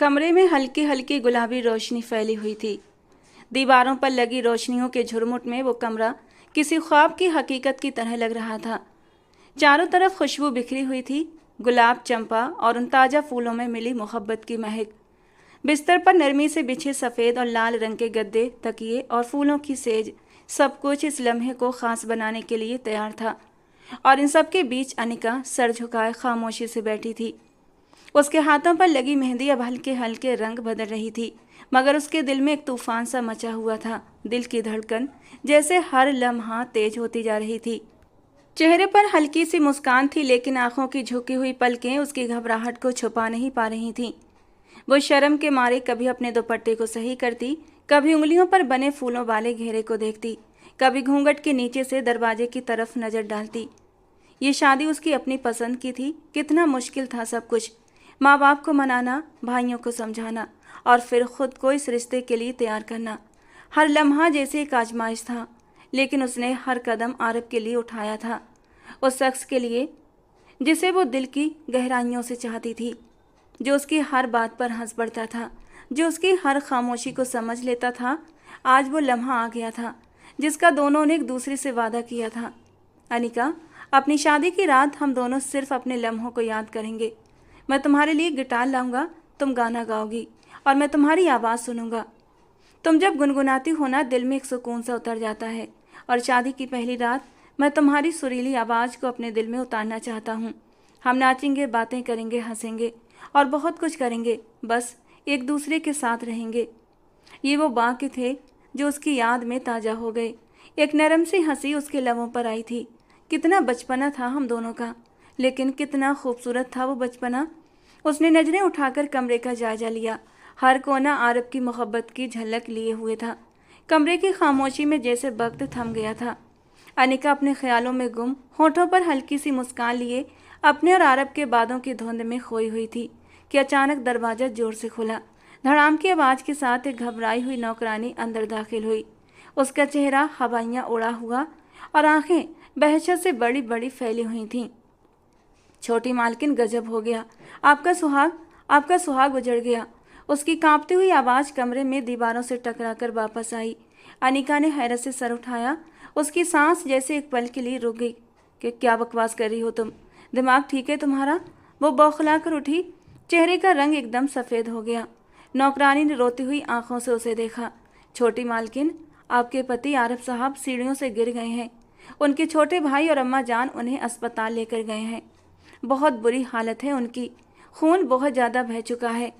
कमरे में हल्की हल्की गुलाबी रोशनी फैली हुई थी। दीवारों पर लगी रोशनियों के झुरमुट में वो कमरा किसी ख्वाब की हकीकत की तरह लग रहा था। चारों तरफ खुशबू बिखरी हुई थी, गुलाब, चंपा और उन ताज़ा फूलों में मिली मोहब्बत की महक। बिस्तर पर नरमी से बिछे सफ़ेद और लाल रंग के गद्दे, तकिए और फूलों की सेज, सब कुछ इस लम्हे को ख़ास बनाने के लिए तैयार था। और इन सब के बीच अनिका सर झुकाए खामोशी से बैठी थी। उसके हाथों पर लगी मेहंदी अब हल्के हल्के रंग बदल रही थी, मगर उसके दिल में एक तूफान सा मचा हुआ था। दिल की धड़कन जैसे हर लम्हा तेज होती जा रही थी। चेहरे पर हल्की सी मुस्कान थी, लेकिन आंखों की झुकी हुई पलकें उसकी घबराहट को छुपा नहीं पा रही थीं। वो शर्म के मारे कभी अपने दुपट्टे को सही करती, कभी उंगलियों पर बने फूलों वाले घेरे को देखती, कभी घूंघट के नीचे से दरवाजे की तरफ नजर डालती। ये शादी उसकी अपनी पसंद की थी। कितना मुश्किल था सब कुछ, माँ बाप को मनाना, भाइयों को समझाना और फिर खुद को इस रिश्ते के लिए तैयार करना। हर लम्हा जैसे एक आजमाइश था, लेकिन उसने हर कदम आरब के लिए उठाया था, उस शख्स के लिए जिसे वो दिल की गहराइयों से चाहती थी, जो उसकी हर बात पर हंस पड़ता था, जो उसकी हर खामोशी को समझ लेता था। आज वो लम्हा आ गया था जिसका दोनों ने एक दूसरे से वादा किया था। अनिका, अपनी शादी की रात हम दोनों सिर्फ अपने लम्हों को याद करेंगे। मैं तुम्हारे लिए गिटार लाऊंगा, तुम गाना गाओगी और मैं तुम्हारी आवाज़ सुनूंगा। तुम जब गुनगुनाती हो ना, दिल में एक सुकून सा उतर जाता है। और शादी की पहली रात मैं तुम्हारी सुरीली आवाज़ को अपने दिल में उतारना चाहता हूँ। हम नाचेंगे, बातें करेंगे, हंसेंगे और बहुत कुछ करेंगे, बस एक दूसरे के साथ रहेंगे। ये वो वाक्य थे जो उसकी याद में ताज़ा हो गए। एक नरम सी हंसी उसके लबों पर आई थी। कितना बचपना था हम दोनों का, लेकिन कितना खूबसूरत था वो बचपना। उसने नज़रें उठाकर कमरे का जायजा लिया। हर कोना आरब की मोहब्बत की झलक लिए हुए था। कमरे की खामोशी में जैसे वक्त थम गया था। अनिका अपने ख्यालों में गुम, होठों पर हल्की सी मुस्कान लिए अपने और आरब के बादों की धुंध में खोई हुई थी कि अचानक दरवाज़ा जोर से खुला। धड़ाम की आवाज़ के साथ एक घबराई हुई नौकरानी अंदर दाखिल हुई। उसका चेहरा हवाइयाँ उड़ा हुआ और आंखें बहशत से बड़ी बड़ी फैली हुई थीं। छोटी मालकिन, गजब हो गया, आपका सुहाग उजड़ गया। उसकी कांपती हुई आवाज़ कमरे में दीवारों से टकराकर वापस आई। अनिका ने हैरत से सर उठाया। उसकी सांस जैसे एक पल के लिए रुक गई। कि क्या बकवास कर रही हो तुम? दिमाग ठीक है तुम्हारा? वो बौखला कर उठी। चेहरे का रंग एकदम सफ़ेद हो गया। नौकरानी ने रोती हुई आंखों से उसे देखा। छोटी मालकिन, आपके पति आरब साहब सीढ़ियों से गिर गए हैं। उनके छोटे भाई और अम्मा जान उन्हें अस्पताल लेकर गए हैं। बहुत बुरी हालत है उनकी, खून बहुत ज़्यादा बह चुका है।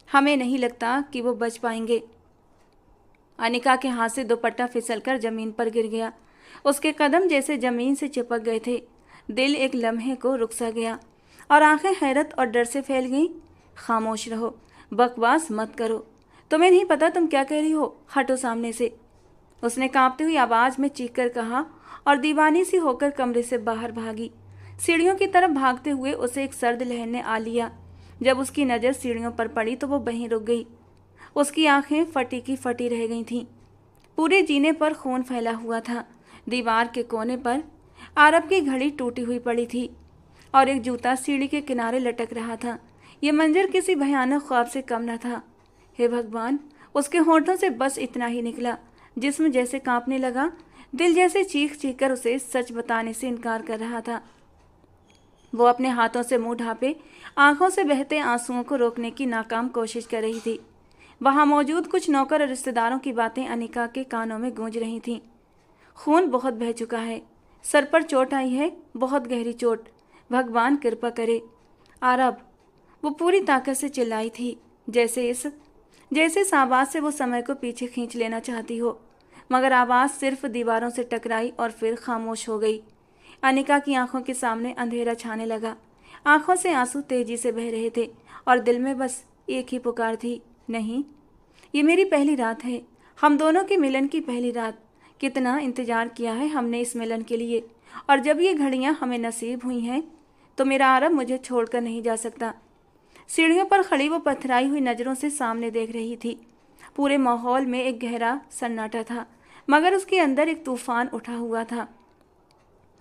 हमें नहीं लगता कि वो बच पाएंगे। अनिका के हाथ से दुपट्टा फिसलकर ज़मीन पर गिर गया। उसके कदम जैसे ज़मीन से चिपक गए थे। दिल एक लम्हे को रुक सा गया और आंखें हैरत और डर से फैल गईं। खामोश रहो, बकवास मत करो। तुम्हें नहीं पता तुम क्या कह रही हो? हटो सामने से, उसने कांपती हुई आवाज़ में चीख कर कहा और दीवानी सी होकर कमरे से बाहर भागी। सीढ़ियों की तरफ भागते हुए उसे एक सर्द लहर ने आ लिया। जब उसकी नज़र सीढ़ियों पर पड़ी तो वो वहीं रुक गई। उसकी आंखें फटी की फटी रह गई थीं। पूरे जीने पर खून फैला हुआ था। दीवार के कोने पर आरब की घड़ी टूटी हुई पड़ी थी और एक जूता सीढ़ी के किनारे लटक रहा था। ये मंजर किसी भयानक ख्वाब से कम न था। हे भगवान, उसके होंठों से बस इतना ही निकला। जिस्म जैसे कांपने लगा, दिल जैसे चीख चीख कर उसे सच बताने से इनकार कर रहा था। वो अपने हाथों से मुंह ढांपे आंखों से बहते आंसुओं को रोकने की नाकाम कोशिश कर रही थी। वहां मौजूद कुछ नौकर और रिश्तेदारों की बातें अनिका के कानों में गूंज रही थीं। खून बहुत बह चुका है, सर पर चोट आई है, बहुत गहरी चोट, भगवान कृपा करे। आरब, वो पूरी ताकत से चिल्लाई थी, जैसे इस आवाज़ से वो समय को पीछे खींच लेना चाहती हो। मगर आवाज़ सिर्फ दीवारों से टकराई और फिर खामोश हो गई। अनिका की आंखों के सामने अंधेरा छाने लगा। आंखों से आंसू तेजी से बह रहे थे और दिल में बस एक ही पुकार थी, नहीं, ये मेरी पहली रात है, हम दोनों के मिलन की पहली रात। कितना इंतज़ार किया है हमने इस मिलन के लिए, और जब ये घड़ियां हमें नसीब हुई हैं तो मेरा आरब मुझे छोड़कर नहीं जा सकता। सीढ़ियों पर खड़ी वो पथराई हुई नज़रों से सामने देख रही थी। पूरे माहौल में एक गहरा सन्नाटा था, मगर उसके अंदर एक तूफान उठा हुआ था।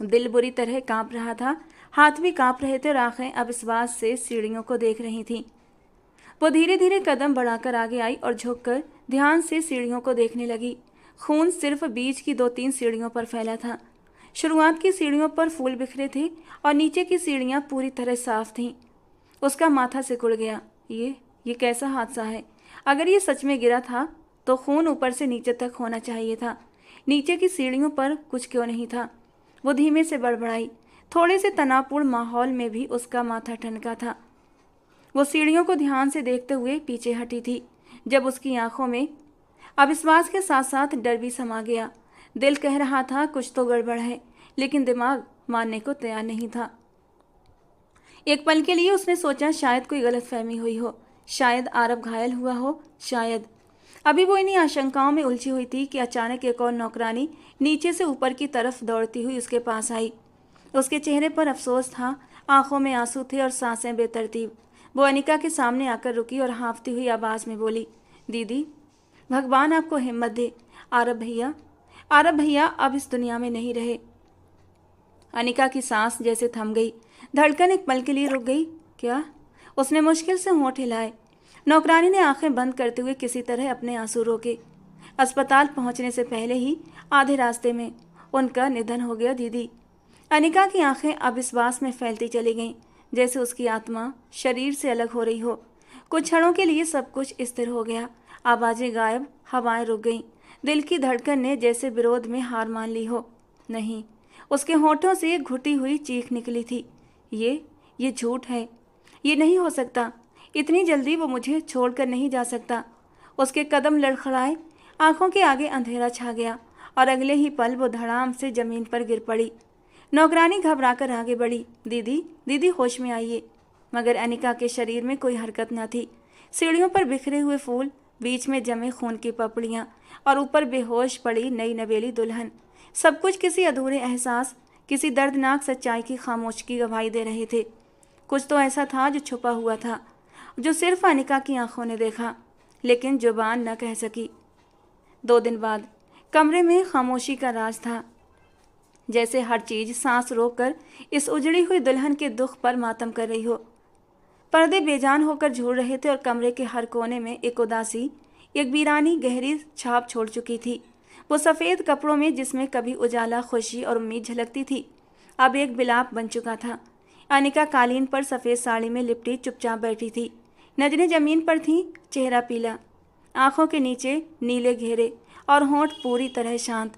दिल बुरी तरह कांप रहा था, हाथ भी कांप रहे थे और आंखें अब इस बात से सीढ़ियों को देख रही थीं। वो धीरे धीरे कदम बढ़ाकर आगे आई और झुककर ध्यान से सीढ़ियों को देखने लगी। खून सिर्फ बीच की 2-3 सीढ़ियों पर फैला था। शुरुआत की सीढ़ियों पर फूल बिखरे थे और नीचे की सीढ़ियां पूरी तरह साफ थीं। उसका माथा सिकुड़ गया। ये कैसा हादसा है? अगर ये सच में गिरा था तो खून ऊपर से नीचे तक होना चाहिए था। नीचे की सीढ़ियों पर कुछ क्यों नहीं था? वो धीमे से बड़बड़ाई। थोड़े से तनावपूर्ण माहौल में भी उसका माथा ठनका था। वो सीढ़ियों को ध्यान से देखते हुए पीछे हटी थी जब उसकी आंखों में अविश्वास के साथ साथ डर भी समा गया। दिल कह रहा था कुछ तो गड़बड़ है, लेकिन दिमाग मानने को तैयार नहीं था। एक पल के लिए उसने सोचा शायद कोई गलतफहमी हुई हो, शायद आरव घायल हुआ हो, शायद। अभी वो इन्हीं आशंकाओं में उलझी हुई थी कि अचानक एक और नौकरानी नीचे से ऊपर की तरफ दौड़ती हुई उसके पास आई। उसके चेहरे पर अफसोस था, आंखों में आंसू थे और सांसें बेतरतीब। वो अनिका के सामने आकर रुकी और हाँफती हुई आवाज़ में बोली, दीदी, भगवान आपको हिम्मत दे। आरव भैया अब इस दुनिया में नहीं रहे। अनिका की सांस जैसे थम गई। धड़कन एक पल के लिए रुक गई। क्या? उसने मुश्किल से होंठ हिलाए। नौकरानी ने आंखें बंद करते हुए किसी तरह अपने आंसू रोके। अस्पताल पहुंचने से पहले ही आधे रास्ते में उनका निधन हो गया दीदी। अनिका की आंखें अविश्वास में फैलती चली गईं, जैसे उसकी आत्मा शरीर से अलग हो रही हो। कुछ क्षणों के लिए सब कुछ स्थिर हो गया। आवाज़ें गायब, हवाएं रुक गईं। दिल की धड़कन ने जैसे विरोध में हार मान ली हो। नहीं, उसके होठों से एक घुटी हुई चीख निकली थी। ये झूठ है। ये नहीं हो सकता। इतनी जल्दी वो मुझे छोड़कर नहीं जा सकता। उसके कदम लड़खड़ाए, आंखों के आगे अंधेरा छा गया और अगले ही पल वो धड़ाम से जमीन पर गिर पड़ी। नौकरानी घबराकर आगे बढ़ी। दीदी होश में आइए। मगर अनिका के शरीर में कोई हरकत न थी। सीढ़ियों पर बिखरे हुए फूल, बीच में जमे खून की पपड़ियाँ और ऊपर बेहोश पड़ी नई नवेली दुल्हन, सब कुछ किसी अधूरे एहसास, किसी दर्दनाक सच्चाई की खामोशी गवाही दे रहे थे। कुछ तो ऐसा था जो छुपा हुआ था, जो सिर्फ अनिका की आंखों ने देखा, लेकिन जुबान न कह सकी। 2 दिन बाद कमरे में खामोशी का राज था, जैसे हर चीज सांस रोककर इस उजड़ी हुई दुल्हन के दुख पर मातम कर रही हो। पर्दे बेजान होकर झूल रहे थे और कमरे के हर कोने में एक उदासी, एक वीरानी गहरी छाप छोड़ चुकी थी। वो सफ़ेद कपड़ों में, जिसमें कभी उजाला, खुशी और उम्मीद झलकती थी, अब एक बिलाप बन चुका था। अनिका कालीन पर सफ़ेद साड़ी में लिपटी चुपचाप बैठी थी। नजरें जमीन पर थीं, चेहरा पीला, आंखों के नीचे नीले घेरे और होंठ पूरी तरह शांत।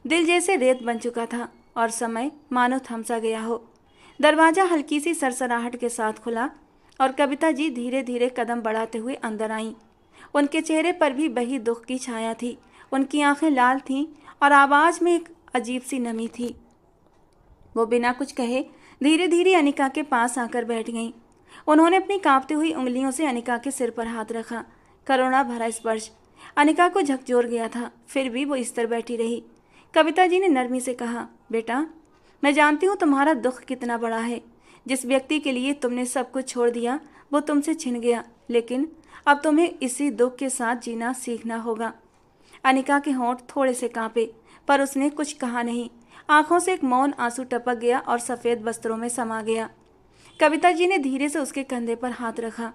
दिल जैसे रेत बन चुका था और समय मानो थम सा गया हो। दरवाज़ा हल्की सी सरसराहट के साथ खुला और कविता जी धीरे धीरे कदम बढ़ाते हुए अंदर आईं। उनके चेहरे पर भी बही दुख की छाया थी। उनकी आंखें लाल थीं और आवाज़ में एक अजीब सी नमी थी। वो बिना कुछ कहे धीरे धीरे अनिका के पास आकर बैठ गईं। उन्होंने अपनी कांपती हुई उंगलियों से अनिका के सिर पर हाथ रखा। करुणा भरा स्पर्श अनिका को झकझोर गया था, फिर भी वो इस तरह बैठी रही। कविता जी ने नरमी से कहा, बेटा, मैं जानती हूँ तुम्हारा दुख कितना बड़ा है। जिस व्यक्ति के लिए तुमने सब कुछ छोड़ दिया वो तुमसे छिन गया, लेकिन अब तुम्हें इसी दुख के साथ जीना सीखना होगा। अनिका के होंठ थोड़े से कांपे, पर उसने कुछ कहा नहीं। आंखों से एक मौन आंसू टपक गया और सफ़ेद वस्त्रों में समा गया। कविता जी ने धीरे से उसके कंधे पर हाथ रखा।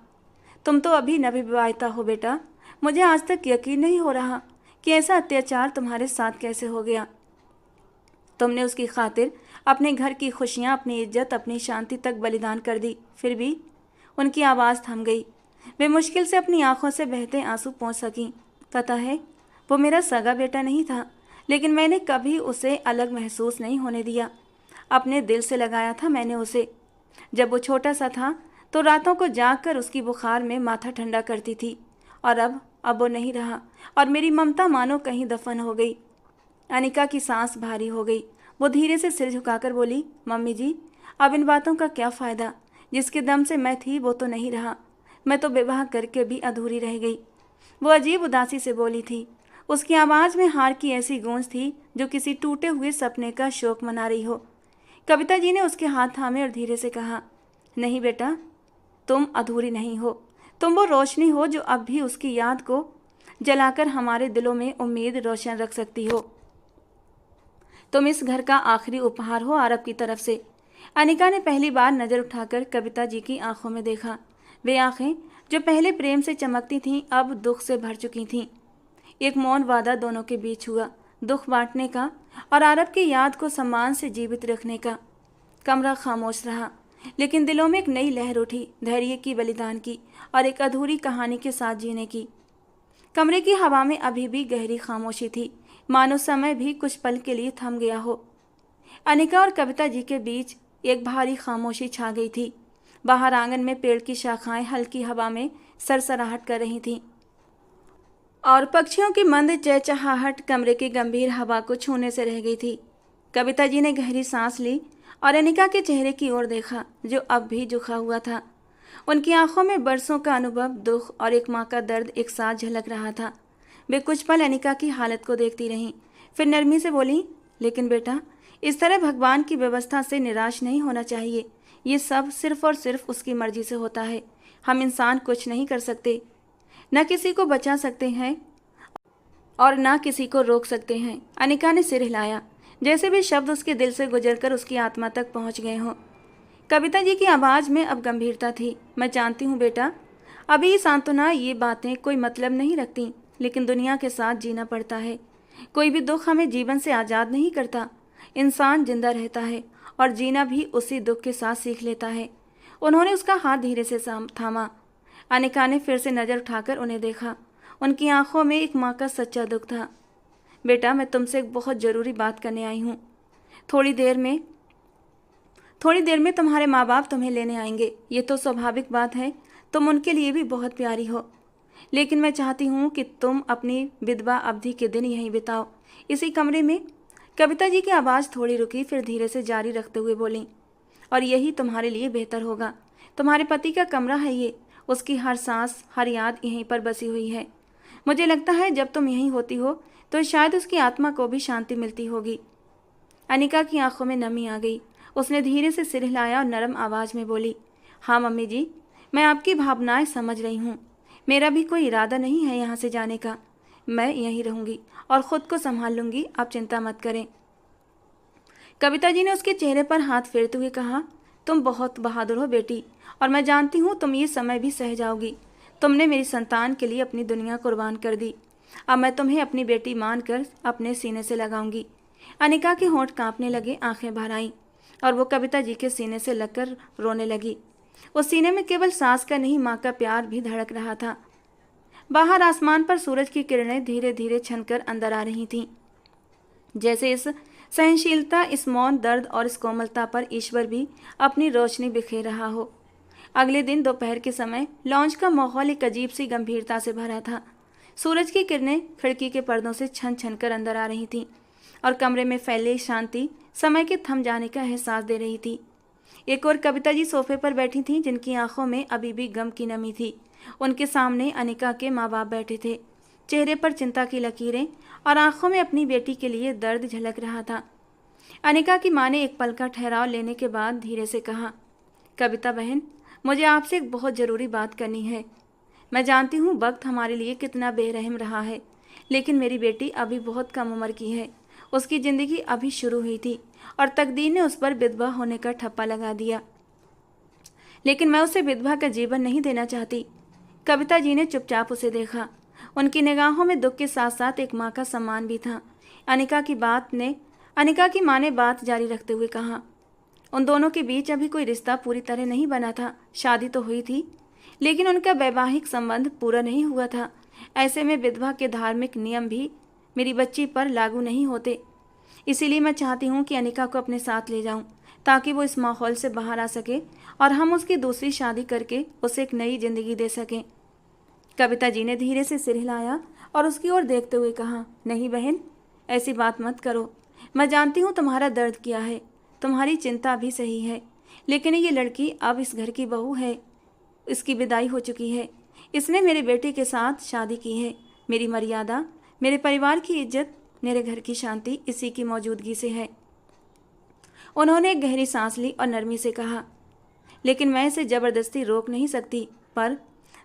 तुम तो अभी नवविवाहिता हो बेटा। मुझे आज तक यकीन नहीं हो रहा कि ऐसा अत्याचार तुम्हारे साथ कैसे हो गया। तुमने उसकी खातिर अपने घर की खुशियाँ, अपनी इज्जत, अपनी शांति तक बलिदान कर दी। फिर भी उनकी आवाज़ थम गई। वे मुश्किल से अपनी आंखों से बहते आंसू पोंछ सकीं। पता है, वो मेरा सगा बेटा नहीं था, लेकिन मैंने कभी उसे अलग महसूस नहीं होने दिया। अपने दिल से लगाया था मैंने उसे। जब वो छोटा सा था तो रातों को जागकर उसकी बुखार में माथा ठंडा करती थी, और अब वो नहीं रहा और मेरी ममता मानो कहीं दफन हो गई। अनिका की सांस भारी हो गई। वो धीरे से सिर झुकाकर बोली, मम्मी जी, अब इन बातों का क्या फ़ायदा। जिसके दम से मैं थी वो तो नहीं रहा। मैं तो विवाह करके भी अधूरी रह गई। वो अजीब उदासी से बोली थी। उसकी आवाज़ में हार की ऐसी गूंज थी जो किसी टूटे हुए सपने का शोक मना रही हो। कविता जी ने उसके हाथ थामे और धीरे से कहा, नहीं बेटा, तुम अधूरी नहीं हो। तुम वो रोशनी हो जो अब भी उसकी याद को जलाकर हमारे दिलों में उम्मीद रोशन रख सकती हो। तुम इस घर का आखिरी उपहार हो आरव की तरफ से। अनिका ने पहली बार नज़र उठाकर कविता जी की आंखों में देखा। वे आंखें जो पहले प्रेम से चमकती थीं अब दुख से भर चुकी थीं। एक मौन वादा दोनों के बीच हुआ, दुख बांटने का और आरब की याद को सम्मान से जीवित रखने का। कमरा खामोश रहा, लेकिन दिलों में एक नई लहर उठी, धैर्य की, बलिदान की और एक अधूरी कहानी के साथ जीने की। कमरे की हवा में अभी भी गहरी खामोशी थी, मानो समय भी कुछ पल के लिए थम गया हो। अनिका और कविता जी के बीच एक भारी खामोशी छा गई थी। बाहर आंगन में पेड़ की शाखाएं हल्की हवा में सरसराहट कर रही थीं और पक्षियों की मंद चहचहाहट कमरे की गंभीर हवा को छूने से रह गई थी। कविता जी ने गहरी सांस ली और अनिका के चेहरे की ओर देखा, जो अब भी झुका हुआ था। उनकी आंखों में बरसों का अनुभव, दुख और एक माँ का दर्द एक साथ झलक रहा था। वे कुछ पल अनिका की हालत को देखती रहीं, फिर नरमी से बोली, लेकिन बेटा, इस तरह भगवान की व्यवस्था से निराश नहीं होना चाहिए। ये सब सिर्फ और सिर्फ उसकी मर्जी से होता है। हम इंसान कुछ नहीं कर सकते, न किसी को बचा सकते हैं और न किसी को रोक सकते हैं। अनिका ने सिर हिलाया, जैसे वे शब्द उसके दिल से गुजरकर उसकी आत्मा तक पहुंच गए हों। कविता जी की आवाज़ में अब गंभीरता थी। मैं जानती हूँ बेटा, अभी सांत्वना, ये बातें कोई मतलब नहीं रखती, लेकिन दुनिया के साथ जीना पड़ता है। कोई भी दुख हमें जीवन से आज़ाद नहीं करता। इंसान जिंदा रहता है और जीना भी उसी दुख के साथ सीख लेता है। उन्होंने उसका हाथ धीरे से थामा। अनिका ने फिर से नज़र उठाकर उन्हें देखा। उनकी आंखों में एक माँ का सच्चा दुख था। बेटा, मैं तुमसे एक बहुत ज़रूरी बात करने आई हूँ। थोड़ी देर में तुम्हारे माँ बाप तुम्हें लेने आएंगे। ये तो स्वाभाविक बात है, तुम उनके लिए भी बहुत प्यारी हो, लेकिन मैं चाहती हूँ कि तुम अपनी विधवा अवधि के दिन यहीं बिताओ, इसी कमरे में। कविता जी की आवाज़ थोड़ी रुकी, फिर धीरे से जारी रखते हुए बोली, और यही तुम्हारे लिए बेहतर होगा। तुम्हारे पति का कमरा है ये, उसकी हर सांस, हर याद यहीं पर बसी हुई है। मुझे लगता है जब तुम यहीं होती हो तो शायद उसकी आत्मा को भी शांति मिलती होगी। अनिका की आंखों में नमी आ गई। उसने धीरे से सिर हिलाया और नरम आवाज़ में बोली, हाँ मम्मी जी, मैं आपकी भावनाएं समझ रही हूँ। मेरा भी कोई इरादा नहीं है यहाँ से जाने का। मैं यहीं रहूँगी और ख़ुद को संभाल लूँगी, आप चिंता मत करें। कविता जी ने उसके चेहरे पर हाथ फेरते हुए कहा, तुम बहुत बहादुर हो बेटी, और मैं जानती हूँ तुम ये समय भी सह जाओगी। तुमने मेरी संतान के लिए अपनी दुनिया कुर्बान कर दी। अब मैं तुम्हें अपनी बेटी मानकर अपने सीने से लगाऊंगी। अनिका के होंठ कांपने लगे, आंखें भर आईं और वो कविता जी के सीने से लगकर रोने लगी। उस सीने में केवल सास का नहीं, माँ का प्यार भी धड़क रहा था। बाहर आसमान पर सूरज की किरणें धीरे धीरे छनकर अंदर आ रही थीं, जैसे इस सहनशीलता, इस मौन दर्द और इस कोमलता पर ईश्वर भी अपनी रोशनी बिखेर रहा हो। अगले दिन दोपहर के समय लॉन्च का माहौल एक अजीब सी गंभीरता से भरा था। सूरज की किरणें खिड़की के पर्दों से छन छन कर अंदर आ रही थीं और कमरे में फैले शांति समय के थम जाने का एहसास दे रही थी। एक और कविता जी सोफे पर बैठी थीं, जिनकी आंखों में अभी भी गम की नमी थी। उनके सामने अनिका के माँ बाप बैठे थे, चेहरे पर चिंता की लकीरें और आंखों में अपनी बेटी के लिए दर्द झलक रहा था। अनिका की माँ ने एक पल का ठहराव लेने के बाद धीरे से कहा, कविता बहन, मुझे आपसे एक बहुत ज़रूरी बात करनी है। मैं जानती हूँ वक्त हमारे लिए कितना बेरहम रहा है, लेकिन मेरी बेटी अभी बहुत कम उम्र की है। उसकी ज़िंदगी अभी शुरू हुई थी और तकदीर ने उस पर विधवा होने का ठप्पा लगा दिया, लेकिन मैं उसे विधवा का जीवन नहीं देना चाहती। कविता जी ने चुपचाप उसे देखा। उनकी निगाहों में दुख के साथ साथ एक माँ का सम्मान भी था। अनिका की माँ ने बात जारी रखते हुए कहा, उन दोनों के बीच अभी कोई रिश्ता पूरी तरह नहीं बना था। शादी तो हुई थी, लेकिन उनका वैवाहिक संबंध पूरा नहीं हुआ था। ऐसे में विधवा के धार्मिक नियम भी मेरी बच्ची पर लागू नहीं होते। इसीलिए मैं चाहती हूँ कि अनिका को अपने साथ ले जाऊँ, ताकि वो इस माहौल से बाहर आ सके और हम उसकी दूसरी शादी करके उसे एक नई जिंदगी दे सकें। कविता जी ने धीरे से सिर हिलाया और उसकी ओर देखते हुए कहा, नहीं बहन, ऐसी बात मत करो। मैं जानती हूँ तुम्हारा दर्द क्या है, तुम्हारी चिंता भी सही है, लेकिन ये लड़की अब इस घर की बहू है। इसकी विदाई हो चुकी है। इसने मेरे बेटे के साथ शादी की है। मेरी मर्यादा, मेरे परिवार की इज्जत, मेरे घर की शांति इसी की मौजूदगी से है। उन्होंने एक गहरी सांस ली और नरमी से कहा, लेकिन मैं इसे ज़बरदस्ती रोक नहीं सकती, पर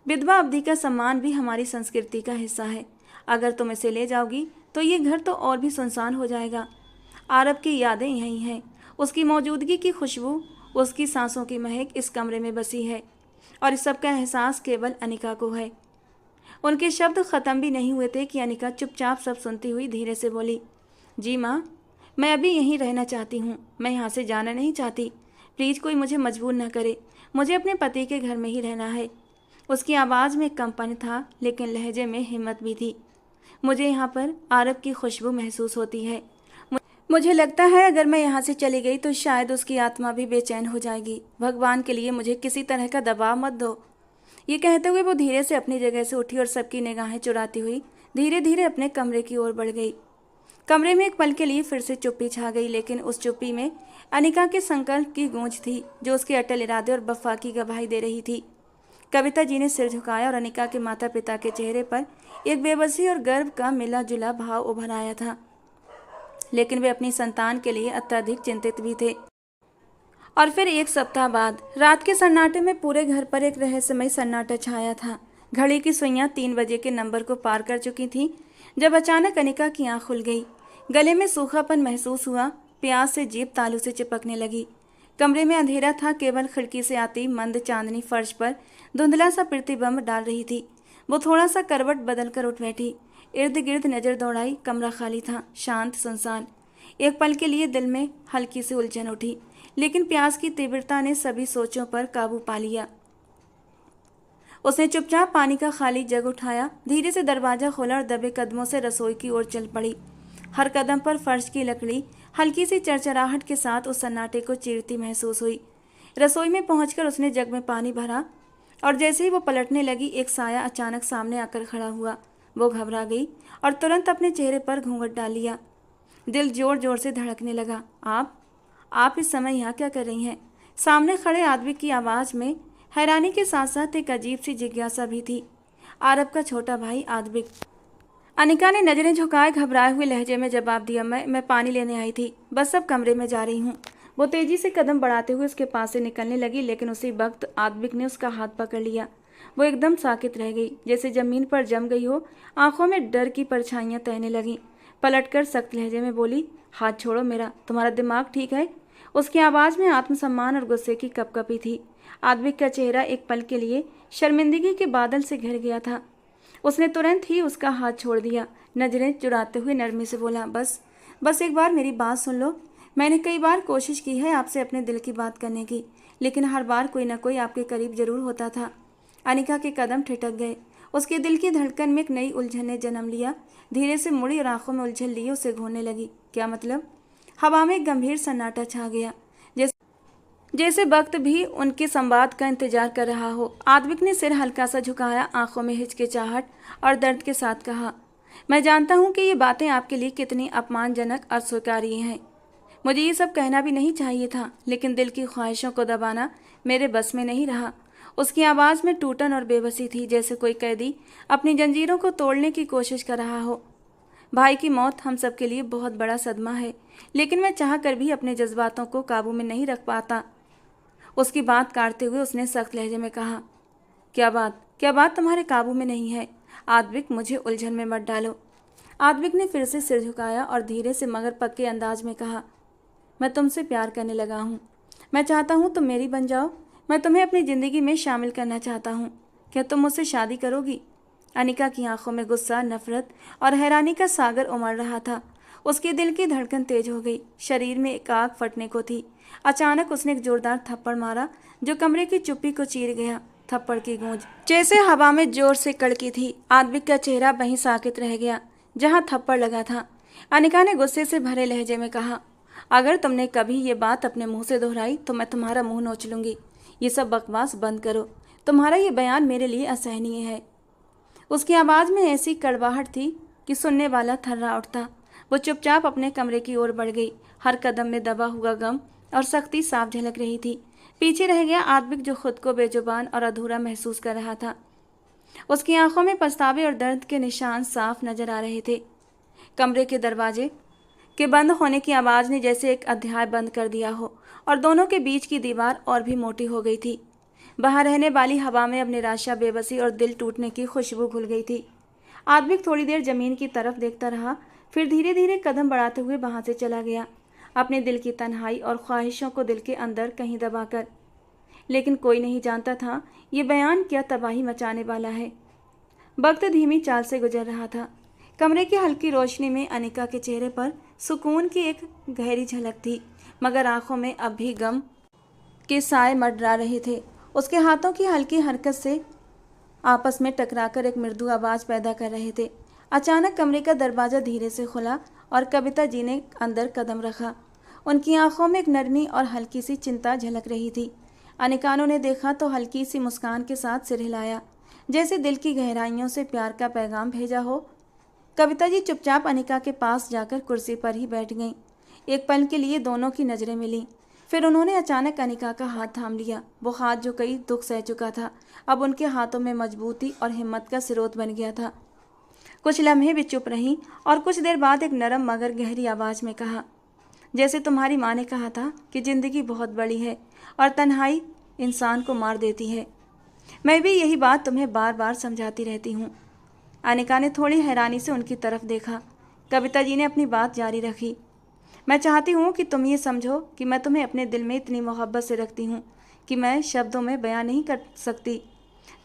विधवा अवधि का सम्मान भी हमारी संस्कृति का हिस्सा है। अगर तुम इसे ले जाओगी तो ये घर तो और भी सुनसान हो जाएगा। आरब की यादें यहीं हैं, उसकी मौजूदगी की खुशबू, उसकी सांसों की महक इस कमरे में बसी है। और इस सब का एहसास केवल अनिका को है। उनके शब्द ख़त्म भी नहीं हुए थे कि अनिका चुपचाप सब सुनती हुई धीरे से बोली, जी माँ, मैं अभी यहीं रहना चाहती हूँ, मैं यहाँ से जाना नहीं चाहती। प्लीज़ कोई मुझे मजबूर न करे, मुझे अपने पति के घर में ही रहना है। उसकी आवाज़ में कंपन था, लेकिन लहजे में हिम्मत भी थी। मुझे यहाँ पर आरब की खुशबू महसूस होती है। मुझे लगता है अगर मैं यहाँ से चली गई तो शायद उसकी आत्मा भी बेचैन हो जाएगी। भगवान के लिए मुझे किसी तरह का दबाव मत दो। ये कहते हुए वो धीरे से अपनी जगह से उठी और सबकी निगाहें चुराती हुई धीरे धीरे अपने कमरे की ओर बढ़ गई। कमरे में एक पल के लिए फिर से चुप्पी छा गई, लेकिन उस चुप्पी में अनिका के संकल्प की गूंज थी जो उसके अटल इरादे और वफा की गवाही दे रही थी। कविता जी ने सिर झुकाया और अनिका के माता पिता के चेहरे पर एक बेबसी और गर्व का मिला जुला भाव उभर आया था, लेकिन वे अपनी संतान के लिए अत्यधिक चिंतित भी थे। और फिर एक सप्ताह बाद रात के सन्नाटे में पूरे घर पर एक रहस्यमय सन्नाटा छाया था। घड़ी की सुइयां 3 बजे के नंबर को पार कर चुकी थीं जब अचानक अनिका की आंख खुल गई। गले में सूखापन महसूस हुआ, प्यास से जीभ तालू से चिपकने लगी। कमरे में अंधेरा था, केवल खिड़की से आती मंद चांदनी फर्श पर धुंधला सा प्रतिबिंब डाल रही थी। वो थोड़ा सा करवट बदल कर उठ बैठी, इर्द गिर्द नजर दौड़ाई। कमरा खाली था, शांत सुनसान। एक पल के लिए दिल में हल्की सी उलझन उठी, लेकिन प्यास की तीव्रता ने सभी सोचों पर काबू पा लिया। उसने चुपचाप पानी का खाली जग उठाया, धीरे से दरवाजा खोला और दबे कदमों से रसोई की ओर चल पड़ी। हर कदम पर फर्श की लकड़ी हल्की सी चरचराहट के साथ उस सन्नाटे को चीरती महसूस हुई। रसोई में पहुंचकर उसने जग में पानी भरा और जैसे ही वो पलटने लगी, एक साया अचानक सामने आकर खड़ा हुआ। वो घबरा गई और तुरंत अपने चेहरे पर घूंघट डाल लिया। दिल जोर जोर से धड़कने लगा। आप इस समय यहाँ क्या कर रही हैं? सामने खड़े आदमी की आवाज़ में हैरानी के साथ साथ एक अजीब सी जिज्ञासा भी थी। आरब का छोटा भाई आदबिक। अनिका ने नजरें झुकाए घबराए हुए लहजे में जवाब दिया, मैं पानी लेने आई थी, बस अब कमरे में जा रही हूँ। वो तेजी से कदम बढ़ाते हुए उसके पास से निकलने लगी, लेकिन उसी वक्त आदबिक ने उसका हाथ पकड़ लिया। वो एकदम साकित रह गई, जैसे जमीन पर जम गई हो। आंखों में डर की परछाइयां तैरने लगीं। पलटकर सख्त लहजे में बोली, हाथ छोड़ो मेरा, तुम्हारा दिमाग ठीक है? उसकी आवाज़ में आत्मसम्मान और गुस्से की कपकपी थी। आदबिक का चेहरा एक पल के लिए शर्मिंदगी के बादल से घिर गया था। उसने तुरंत ही उसका हाथ छोड़ दिया। नजरें चुराते हुए नरमी से बोला, बस एक बार मेरी बात सुन लो। मैंने कई बार कोशिश की है आपसे अपने दिल की बात करने की, लेकिन हर बार कोई ना कोई आपके करीब जरूर होता था। अनिका के कदम ठिठक गए। उसके दिल की धड़कन में एक नई उलझन ने जन्म लिया। धीरे से मुड़ी और आंखों में उलझन लिए उसे घूरने लगी। क्या मतलब? हवा में एक गंभीर सन्नाटा छा गया, जैसे वक्त भी उनके संवाद का इंतजार कर रहा हो। आदबिक ने सिर हल्का सा झुकाया, आंखों में हिचकिचाहट और दर्द के साथ कहा, मैं जानता हूँ कि ये बातें आपके लिए कितनी अपमानजनक और स्वीकार्य हैं। मुझे ये सब कहना भी नहीं चाहिए था, लेकिन दिल की ख्वाहिशों को दबाना मेरे बस में नहीं रहा। उसकी आवाज़ में टूटन और बेबसी थी, जैसे कोई कैदी अपनी जंजीरों को तोड़ने की कोशिश कर रहा हो। भाई की मौत हम सब के लिए बहुत बड़ा सदमा है, लेकिन मैं चाह कर भी अपने जज्बातों को काबू में नहीं रख पाता। उसकी बात काटते हुए उसने सख्त लहजे में कहा, क्या बात तुम्हारे काबू में नहीं है? आदबिक, मुझे उलझन में मत डालो। आदबिक ने फिर से सिर झुकाया और धीरे से मगर पक्के अंदाज में कहा, मैं तुमसे प्यार करने लगा हूँ। मैं चाहता हूँ तुम मेरी बन जाओ। मैं तुम्हें अपनी ज़िंदगी में शामिल करना चाहता हूँ। क्या तुम मुझसे शादी करोगी? अनिका की आंखों में गुस्सा, नफरत और हैरानी का सागर उमड़ रहा था। उसके दिल की धड़कन तेज हो गई, शरीर में एक आग फटने को थी। अचानक उसने एक जोरदार थप्पड़ मारा जो कमरे की चुप्पी को चीर गया। थप्पड़ की गूंज जैसे हवा में जोर से कड़की थी। आदबिक का चेहरा वहीं साकित रह गया जहां थप्पड़ लगा था। अनिका ने गुस्से से भरे लहजे में कहा, अगर तुमने कभी ये बात अपने मुंह से दोहराई तो मैं तुम्हारा मुंह नोच लूंगी। ये सब बकवास बंद करो, तुम्हारा ये बयान मेरे लिए असहनीय है। उसकी आवाज़ में ऐसी कड़वाहट थी कि सुनने वाला थर्रा उठता। वो चुपचाप अपने कमरे की ओर बढ़ गई। हर कदम में दबा हुआ गम और सख्ती साफ झलक रही थी। पीछे रह गया आदबिक, जो खुद को बेजुबान और अधूरा महसूस कर रहा था। उसकी आंखों में पछतावे और दर्द के निशान साफ नजर आ रहे थे। कमरे के दरवाजे के बंद होने की आवाज़ ने जैसे एक अध्याय बंद कर दिया हो और दोनों के बीच की दीवार और भी मोटी हो गई थी। बाहर रहने वाली हवा में अब निराशा, बेबसी और दिल टूटने की खुशबू घुल गई थी। आदबिक थोड़ी देर जमीन की तरफ देखता रहा, फिर धीरे धीरे कदम बढ़ाते हुए वहां से चला गया, अपने दिल की तन्हाई और ख्वाहिशों को दिल के अंदर कहीं दबाकर। लेकिन कोई नहीं जानता था ये बयान क्या तबाही मचाने वाला है। वक्त धीमी चाल से गुजर रहा था। कमरे की हल्की रोशनी में अनिका के चेहरे पर सुकून की एक गहरी झलक थी, मगर आंखों में अब भी गम के साए मंडरा रहे थे। उसके हाथों की हल्की हरकत से आपस में टकराकर एक मृदु आवाज़ पैदा कर रहे थे। अचानक कमरे का दरवाज़ा धीरे से खुला और कविता जी ने अंदर कदम रखा। उनकी आंखों में एक नरमी और हल्की सी चिंता झलक रही थी। अनिका ने देखा तो हल्की सी मुस्कान के साथ सिर हिलाया, जैसे दिल की गहराइयों से प्यार का पैगाम भेजा हो। कविता जी चुपचाप अनिका के पास जाकर कुर्सी पर ही बैठ गईं। एक पल के लिए दोनों की नज़रें मिलीं। फिर उन्होंने अचानक अनिका का हाथ थाम लिया। वो हाथ जो कई दुख सह चुका था, अब उनके हाथों में मजबूती और हिम्मत का स्रोत बन गया था। कुछ लम्हे भी चुप रहीं और कुछ देर बाद एक नरम मगर गहरी आवाज़ में कहा, जैसे तुम्हारी माँ ने कहा था कि ज़िंदगी बहुत बड़ी है और तन्हाई इंसान को मार देती है। मैं भी यही बात तुम्हें बार बार समझाती रहती हूँ। अनिका ने थोड़ी हैरानी से उनकी तरफ देखा। कविता जी ने अपनी बात जारी रखी, मैं चाहती हूँ कि तुम ये समझो कि मैं तुम्हें अपने दिल में इतनी मोहब्बत से रखती हूँ कि मैं शब्दों में बयान नहीं कर सकती।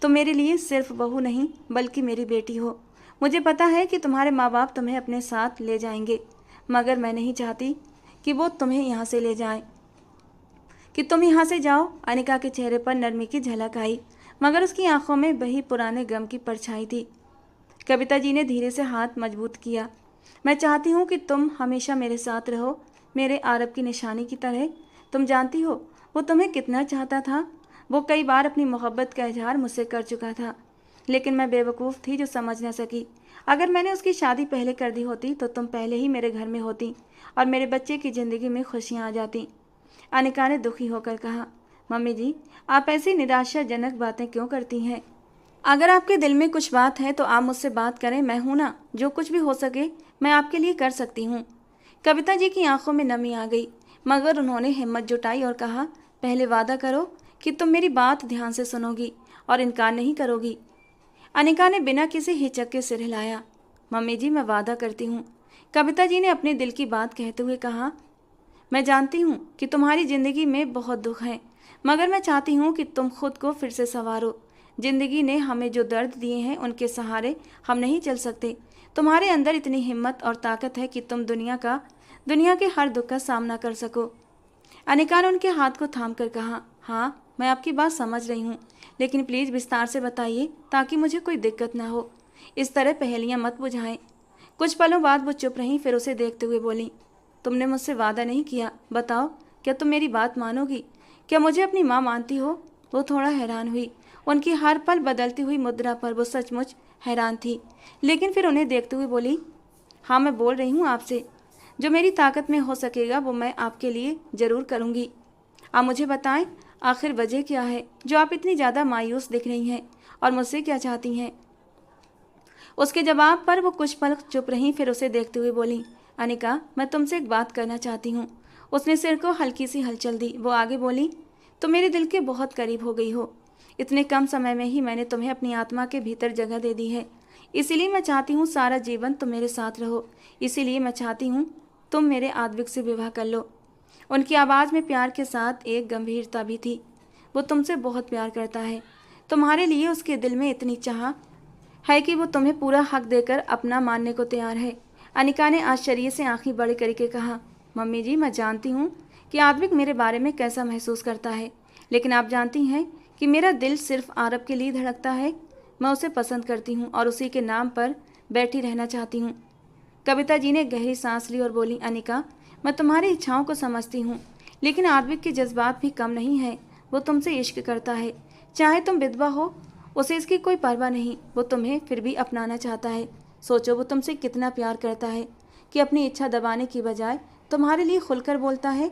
तुम मेरे लिए सिर्फ बहू नहीं बल्कि मेरी बेटी हो। मुझे पता है कि तुम्हारे माँ बाप तुम्हें अपने साथ ले जाएंगे, मगर मैं नहीं चाहती कि वो तुम्हें यहाँ से ले जाएं, कि तुम यहाँ से जाओ। अनिका के चेहरे पर नरमी की झलक आई, मगर उसकी आंखों में वही पुराने गम की परछाई थी। कविता जी ने धीरे से हाथ मजबूत किया, मैं चाहती हूँ कि तुम हमेशा मेरे साथ रहो, मेरे आरब की निशानी की तरह। तुम जानती हो वो तुम्हें कितना चाहता था। वो कई बार अपनी मोहब्बत का इजहार मुझसे कर चुका था, लेकिन मैं बेवकूफ़ थी जो समझ न सकी। अगर मैंने उसकी शादी पहले कर दी होती तो तुम पहले ही मेरे घर में होती और मेरे बच्चे की ज़िंदगी में खुशियाँ आ जाती। अनिका ने दुखी होकर कहा, मम्मी जी, आप ऐसी निराशाजनक बातें क्यों करती हैं? अगर आपके दिल में कुछ बात है तो आप मुझसे बात करें, मैं हूं ना, जो कुछ भी हो सके मैं आपके लिए कर सकती हूं। कविता जी की आंखों में नमी आ गई, मगर उन्होंने हिम्मत जुटाई और कहा, पहले वादा करो कि तुम मेरी बात ध्यान से सुनोगी और इनकार नहीं करोगी। अनिका ने बिना किसी हिचक के सिर हिलाया, मम्मी जी, मैं वादा करती हूँ। कविता जी ने अपने दिल की बात कहते हुए कहा, मैं जानती हूँ कि तुम्हारी ज़िंदगी में बहुत दुख है, मगर मैं चाहती हूँ कि तुम खुद को फिर से संवारो। ज़िंदगी ने हमें जो दर्द दिए हैं उनके सहारे हम नहीं चल सकते। तुम्हारे अंदर इतनी हिम्मत और ताकत है कि तुम दुनिया के हर दुख का सामना कर सको। अनिका ने उनके हाथ को थाम कर कहा, हाँ, मैं आपकी बात समझ रही हूँ, लेकिन प्लीज़ विस्तार से बताइए ताकि मुझे कोई दिक्कत ना हो। इस तरह पहेलियाँ मत बुझाएं। कुछ पलों बाद वो चुप रहीं, फिर उसे देखते हुए बोली, तुमने मुझसे वादा नहीं किया, बताओ क्या तुम मेरी बात मानोगी? क्या मुझे अपनी माँ मानती हो? वो थोड़ा हैरान हुई। उनकी हर पल बदलती हुई मुद्रा पर वो सचमुच हैरान थी, लेकिन फिर उन्हें देखते हुए बोली, हाँ, मैं बोल रही हूँ आपसे। जो मेरी ताकत में हो सकेगा वो मैं आपके लिए ज़रूर करूँगी। आप मुझे बताएं, आखिर वजह क्या है जो आप इतनी ज़्यादा मायूस दिख रही हैं और मुझसे क्या चाहती हैं? उसके जवाब पर वो कुछ पल चुप रहीं, फिर उसे देखते हुए बोली, अनिका, मैं तुमसे एक बात करना चाहती हूँ। उसने सिर को हल्की सी हलचल दी। वो आगे बोली, तुम मेरे दिल के बहुत करीब हो गई हो। इतने कम समय में ही मैंने तुम्हें अपनी आत्मा के भीतर जगह दे दी है। इसीलिए मैं चाहती हूँ सारा जीवन तुम मेरे साथ रहो। इसीलिए मैं चाहती हूँ तुम मेरे आद्विक से विवाह कर लो। उनकी आवाज़ में प्यार के साथ एक गंभीरता भी थी। वो तुमसे बहुत प्यार करता है। तुम्हारे लिए उसके दिल में इतनी चाह है कि वो तुम्हें पूरा हक देकर अपना मानने को तैयार है। अनिका ने आश्चर्य से आंखें बड़ी करके कहा, मम्मी जी, मैं जानती हूँ कि आद्विक मेरे बारे में कैसा महसूस करता है, लेकिन आप जानती हैं कि मेरा दिल सिर्फ आरब के लिए धड़कता है। मैं उसे पसंद करती हूँ और उसी के नाम पर बैठी रहना चाहती हूँ। कविता जी ने गहरी सांस ली और बोली, अनिका, मैं तुम्हारी इच्छाओं को समझती हूँ, लेकिन आद्विक के जज्बात भी कम नहीं है। वो तुमसे इश्क करता है, चाहे तुम विधवा हो, उसे इसकी कोई परवाह नहीं। वो तुम्हें फिर भी अपनाना चाहता है। सोचो वो तुमसे कितना प्यार करता है कि अपनी इच्छा दबाने की बजाय तुम्हारे लिए खुलकर बोलता है।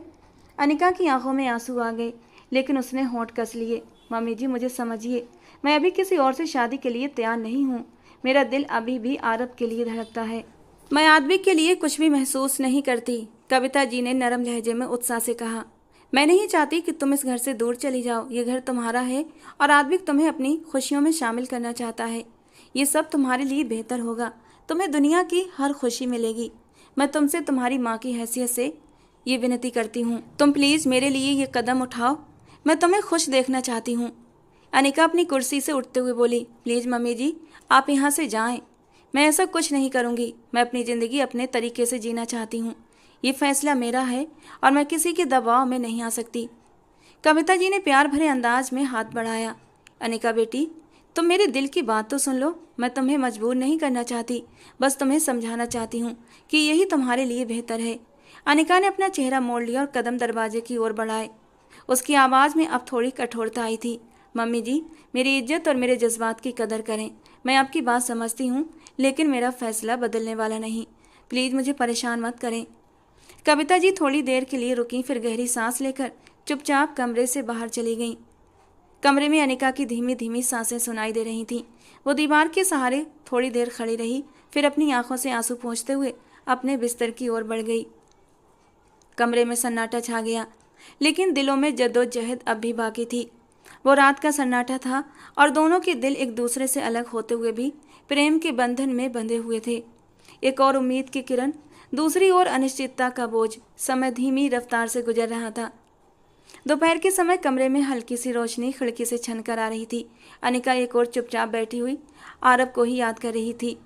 अनिका की आंखों में आंसू आ गए, लेकिन उसने होंठ कस लिए। मम्मी जी, मुझे समझिए, मैं अभी किसी और से शादी के लिए तैयार नहीं हूँ। मेरा दिल अभी भी आरब के लिए धड़कता है। मैं आद्विक के लिए कुछ भी महसूस नहीं करती। कविता जी ने नरम लहजे में उत्साह से कहा, मैं नहीं चाहती कि तुम इस घर से दूर चली जाओ। ये घर तुम्हारा है और आद्विक तुम्हें अपनी खुशियों में शामिल करना चाहता है। ये सब तुम्हारे लिए बेहतर होगा। तुम्हें दुनिया की हर खुशी मिलेगी। मैं तुमसे तुम्हारी माँ की हैसियत से ये विनती करती हूँ, तुम प्लीज़ मेरे लिए ये कदम उठाओ। मैं तुम्हें खुश देखना चाहती हूँ। अनिका अपनी कुर्सी से उठते हुए बोली, प्लीज़ मम्मी जी, आप यहाँ से जाएं। मैं ऐसा कुछ नहीं करूँगी। मैं अपनी ज़िंदगी अपने तरीके से जीना चाहती हूँ। ये फैसला मेरा है और मैं किसी के दबाव में नहीं आ सकती। कविता जी ने प्यार भरे अंदाज में हाथ बढ़ाया। अनिका बेटी, तुम मेरे दिल की बात तो सुन लो। मैं तुम्हें मजबूर नहीं करना चाहती, बस तुम्हें समझाना चाहती हूँ कि यही तुम्हारे लिए बेहतर है। अनिका ने अपना चेहरा मोड़ लिया और कदम दरवाजे की ओर बढ़ाए। उसकी आवाज़ में अब थोड़ी कठोरता आई थी। मम्मी जी, मेरी इज्जत और मेरे जज्बात की कदर करें। मैं आपकी बात समझती हूँ, लेकिन मेरा फैसला बदलने वाला नहीं। प्लीज़ मुझे परेशान मत करें। कविता जी थोड़ी देर के लिए रुकीं, फिर गहरी सांस लेकर चुपचाप कमरे से बाहर चली गईं। कमरे में अनिका की धीमी धीमी सांसें सुनाई दे रही थीं। वो दीवार के सहारे थोड़ी देर खड़ी रही, फिर अपनी आंखों से आंसू पोंछते हुए अपने बिस्तर की ओर बढ़ गई। कमरे में सन्नाटा छा गया, लेकिन दिलों में जद्दोजहद अब भी बाकी थी। वो रात का सन्नाटा था और दोनों के दिल एक दूसरे से अलग होते हुए भी प्रेम के बंधन में बंधे हुए थे। एक और उम्मीद की किरण, दूसरी ओर अनिश्चितता का बोझ। समय धीमी रफ्तार से गुजर रहा था। दोपहर के समय कमरे में हल्की सी रोशनी खिड़की से छनकर आ रही थी। अनिका एक और चुपचाप बैठी हुई आरब को ही याद कर रही थी।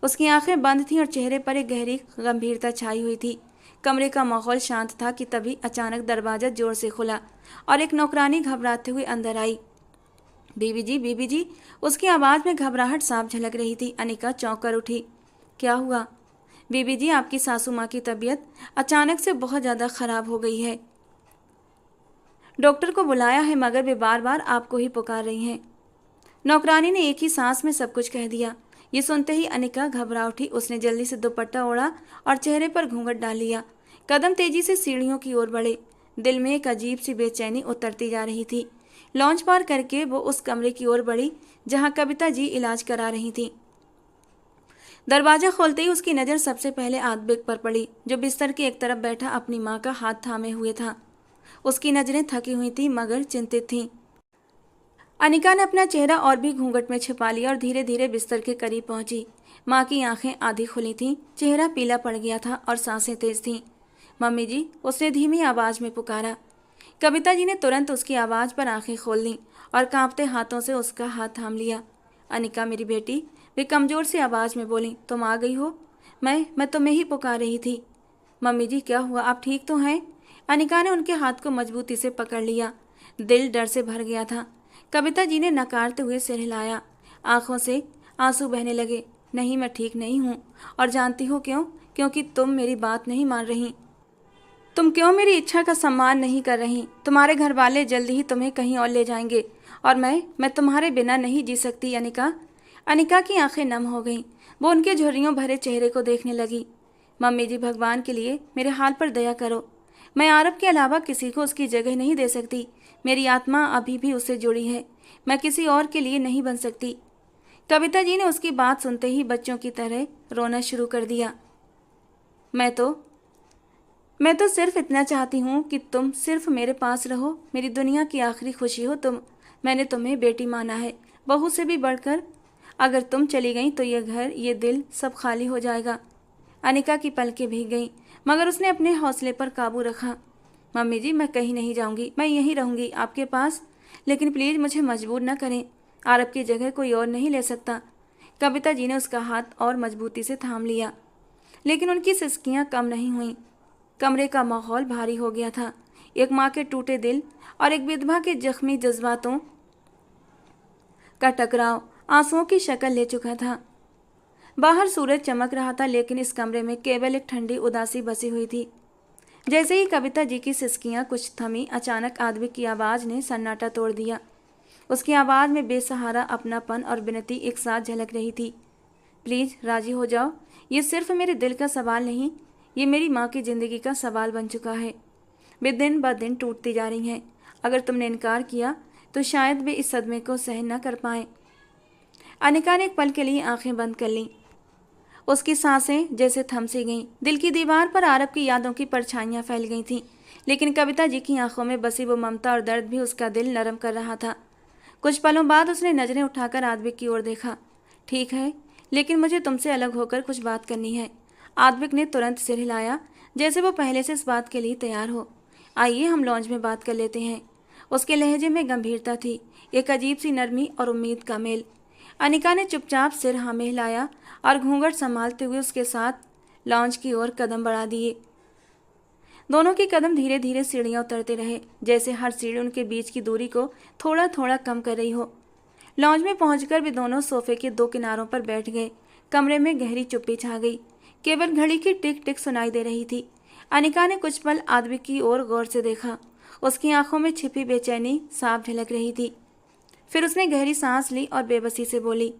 उसकी आंखें बंद थीं और चेहरे पर एक गहरी गंभीरता छाई हुई थी। कमरे का माहौल शांत था कि तभी अचानक दरवाज़ा जोर से खुला और एक नौकरानी घबराते हुए अंदर आई। बीबी जी, बीबी जी, उसकी आवाज़ में घबराहट साफ झलक रही थी। अनिका चौंक कर उठी। क्या हुआ? बीबी जी, आपकी सासू माँ की तबीयत अचानक से बहुत ज़्यादा ख़राब हो गई है। डॉक्टर को बुलाया है, मगर वे बार बार आपको ही पुकार रही हैं। नौकरानी ने एक ही सांस में सब कुछ कह दिया। ये सुनते ही अनिका घबरा उठी। उसने जल्दी से दुपट्टा ओढ़ा और चेहरे पर घूंघट डाल लिया। कदम तेजी से सीढ़ियों की ओर बढ़े। दिल में एक अजीब सी बेचैनी उतरती जा रही थी। लॉन्च पार करके वो उस कमरे की ओर बढ़ी जहां कविता जी इलाज करा रही थी। दरवाजा खोलते ही उसकी नज़र सबसे पहले आदबिक पर पड़ी, जो बिस्तर के एक तरफ बैठा अपनी माँ का हाथ थामे हुए था। उसकी नज़रें थकी हुई थीं मगर चिंतित थीं। अनिका ने अपना चेहरा और भी घूंघट में छिपा लिया और धीरे धीरे बिस्तर के करीब पहुंची। माँ की आंखें आधी खुली थीं, चेहरा पीला पड़ गया था और सांसें तेज थीं। मम्मी जी, उसने धीमी आवाज़ में पुकारा। कविता जी ने तुरंत उसकी आवाज़ पर आंखें खोल लीं और कांपते हाथों से उसका हाथ थाम लिया। अनिका मेरी बेटी, वे कमज़ोर सी आवाज़ में बोली, तुम आ गई हो? मैं तुम्हें ही पुकार रही थी। मम्मी जी, क्या हुआ? आप ठीक तो हैं? अनिका ने उनके हाथ को मजबूती से पकड़ लिया। दिल डर से भर गया था। कविता जी ने नकारते हुए सिर हिलाया। आंखों से आंसू बहने लगे। नहीं, मैं ठीक नहीं हूँ, और जानती हो क्यों? क्योंकि तुम मेरी बात नहीं मान रही। तुम क्यों मेरी इच्छा का सम्मान नहीं कर रही? तुम्हारे घर वाले जल्दी ही तुम्हें कहीं और ले जाएंगे और मैं तुम्हारे बिना नहीं जी सकती। अनिका। अनिका की आंखें नम हो गईं। वो उनके झुर्रियों भरे चेहरे को देखने लगी। मम्मी जी, भगवान के लिए मेरे हाल पर दया करो। मैं आरब के अलावा किसी को उसकी जगह नहीं दे सकती। मेरी आत्मा अभी भी उससे जुड़ी है। मैं किसी और के लिए नहीं बन सकती। कविता जी ने उसकी बात सुनते ही बच्चों की तरह रोना शुरू कर दिया। मैं तो सिर्फ इतना चाहती हूँ कि तुम सिर्फ मेरे पास रहो। मेरी दुनिया की आखिरी खुशी हो तुम। मैंने तुम्हें बेटी माना है, बहू से भी बढ़कर। अगर तुम चली गई तो ये घर, ये दिल सब खाली हो जाएगा। अनिका की पलकें भीग गईं, मगर उसने अपने हौसले पर काबू रखा। मम्मी जी, मैं कहीं नहीं जाऊंगी। मैं यहीं रहूंगी आपके पास। लेकिन प्लीज़ मुझे मजबूर न करें। आरब की जगह कोई और नहीं ले सकता। कविता जी ने उसका हाथ और मजबूती से थाम लिया, लेकिन उनकी सिसकियां कम नहीं हुईं। कमरे का माहौल भारी हो गया था। एक माँ के टूटे दिल और एक विधवा के जख्मी जज्बातों का टकराव आंसुओं की शक्ल ले चुका था। बाहर सूरज चमक रहा था, लेकिन इस कमरे में केवल एक ठंडी उदासी बसी हुई थी। जैसे ही कविता जी की सिसकियां कुछ थमी, अचानक आदमी की आवाज़ ने सन्नाटा तोड़ दिया। उसकी आवाज़ में बेसहारा अपनापन और विनती एक साथ झलक रही थी। प्लीज़ राजी हो जाओ। ये सिर्फ मेरे दिल का सवाल नहीं, ये मेरी माँ की ज़िंदगी का सवाल बन चुका है। वे दिन ब दिन टूटती जा रही हैं। अगर तुमने इनकार किया तो शायद वे इस सदमे को सहन न कर पाएं। अनिका ने एक पल के लिए आंखें बंद कर लीं। उसकी सांसें जैसे थम सी गईं। दिल की दीवार पर आरब की यादों की परछाइयाँ फैल गई थीं, लेकिन कविता जी की आंखों में बसी वो ममता और दर्द भी उसका दिल नरम कर रहा था। कुछ पलों बाद उसने नज़रें उठाकर आदविक की ओर देखा। ठीक है, लेकिन मुझे तुमसे अलग होकर कुछ बात करनी है। आदविक ने तुरंत सिर हिलाया, जैसे वो पहले से इस बात के लिए तैयार हो। आइए हम लॉन्ज में बात कर लेते हैं। उसके लहजे में गंभीरता थी, एक अजीब सी नरमी और उम्मीद का मेल। अनिका ने चुपचाप सिर हाँ में हिलाया और घूंघट संभालते हुए उसके साथ लॉन्च की ओर कदम बढ़ा दिए। दोनों के कदम धीरे धीरे सीढ़ियां उतरते रहे, जैसे हर सीढ़ी उनके बीच की दूरी को थोड़ा थोड़ा कम कर रही हो। लॉन्ज में पहुंचकर वे दोनों सोफे के दो किनारों पर बैठ गए। कमरे में गहरी चुप्पी छा गई, केवल घड़ी की टिक टिक सुनाई दे रही थी। अनिका ने कुछ पल आदमी की ओर गौर से देखा, उसकी आंखों में छिपी बेचैनी साफ झलक रही थी। फिर उसने गहरी सांस ली और बेबसी से बोली,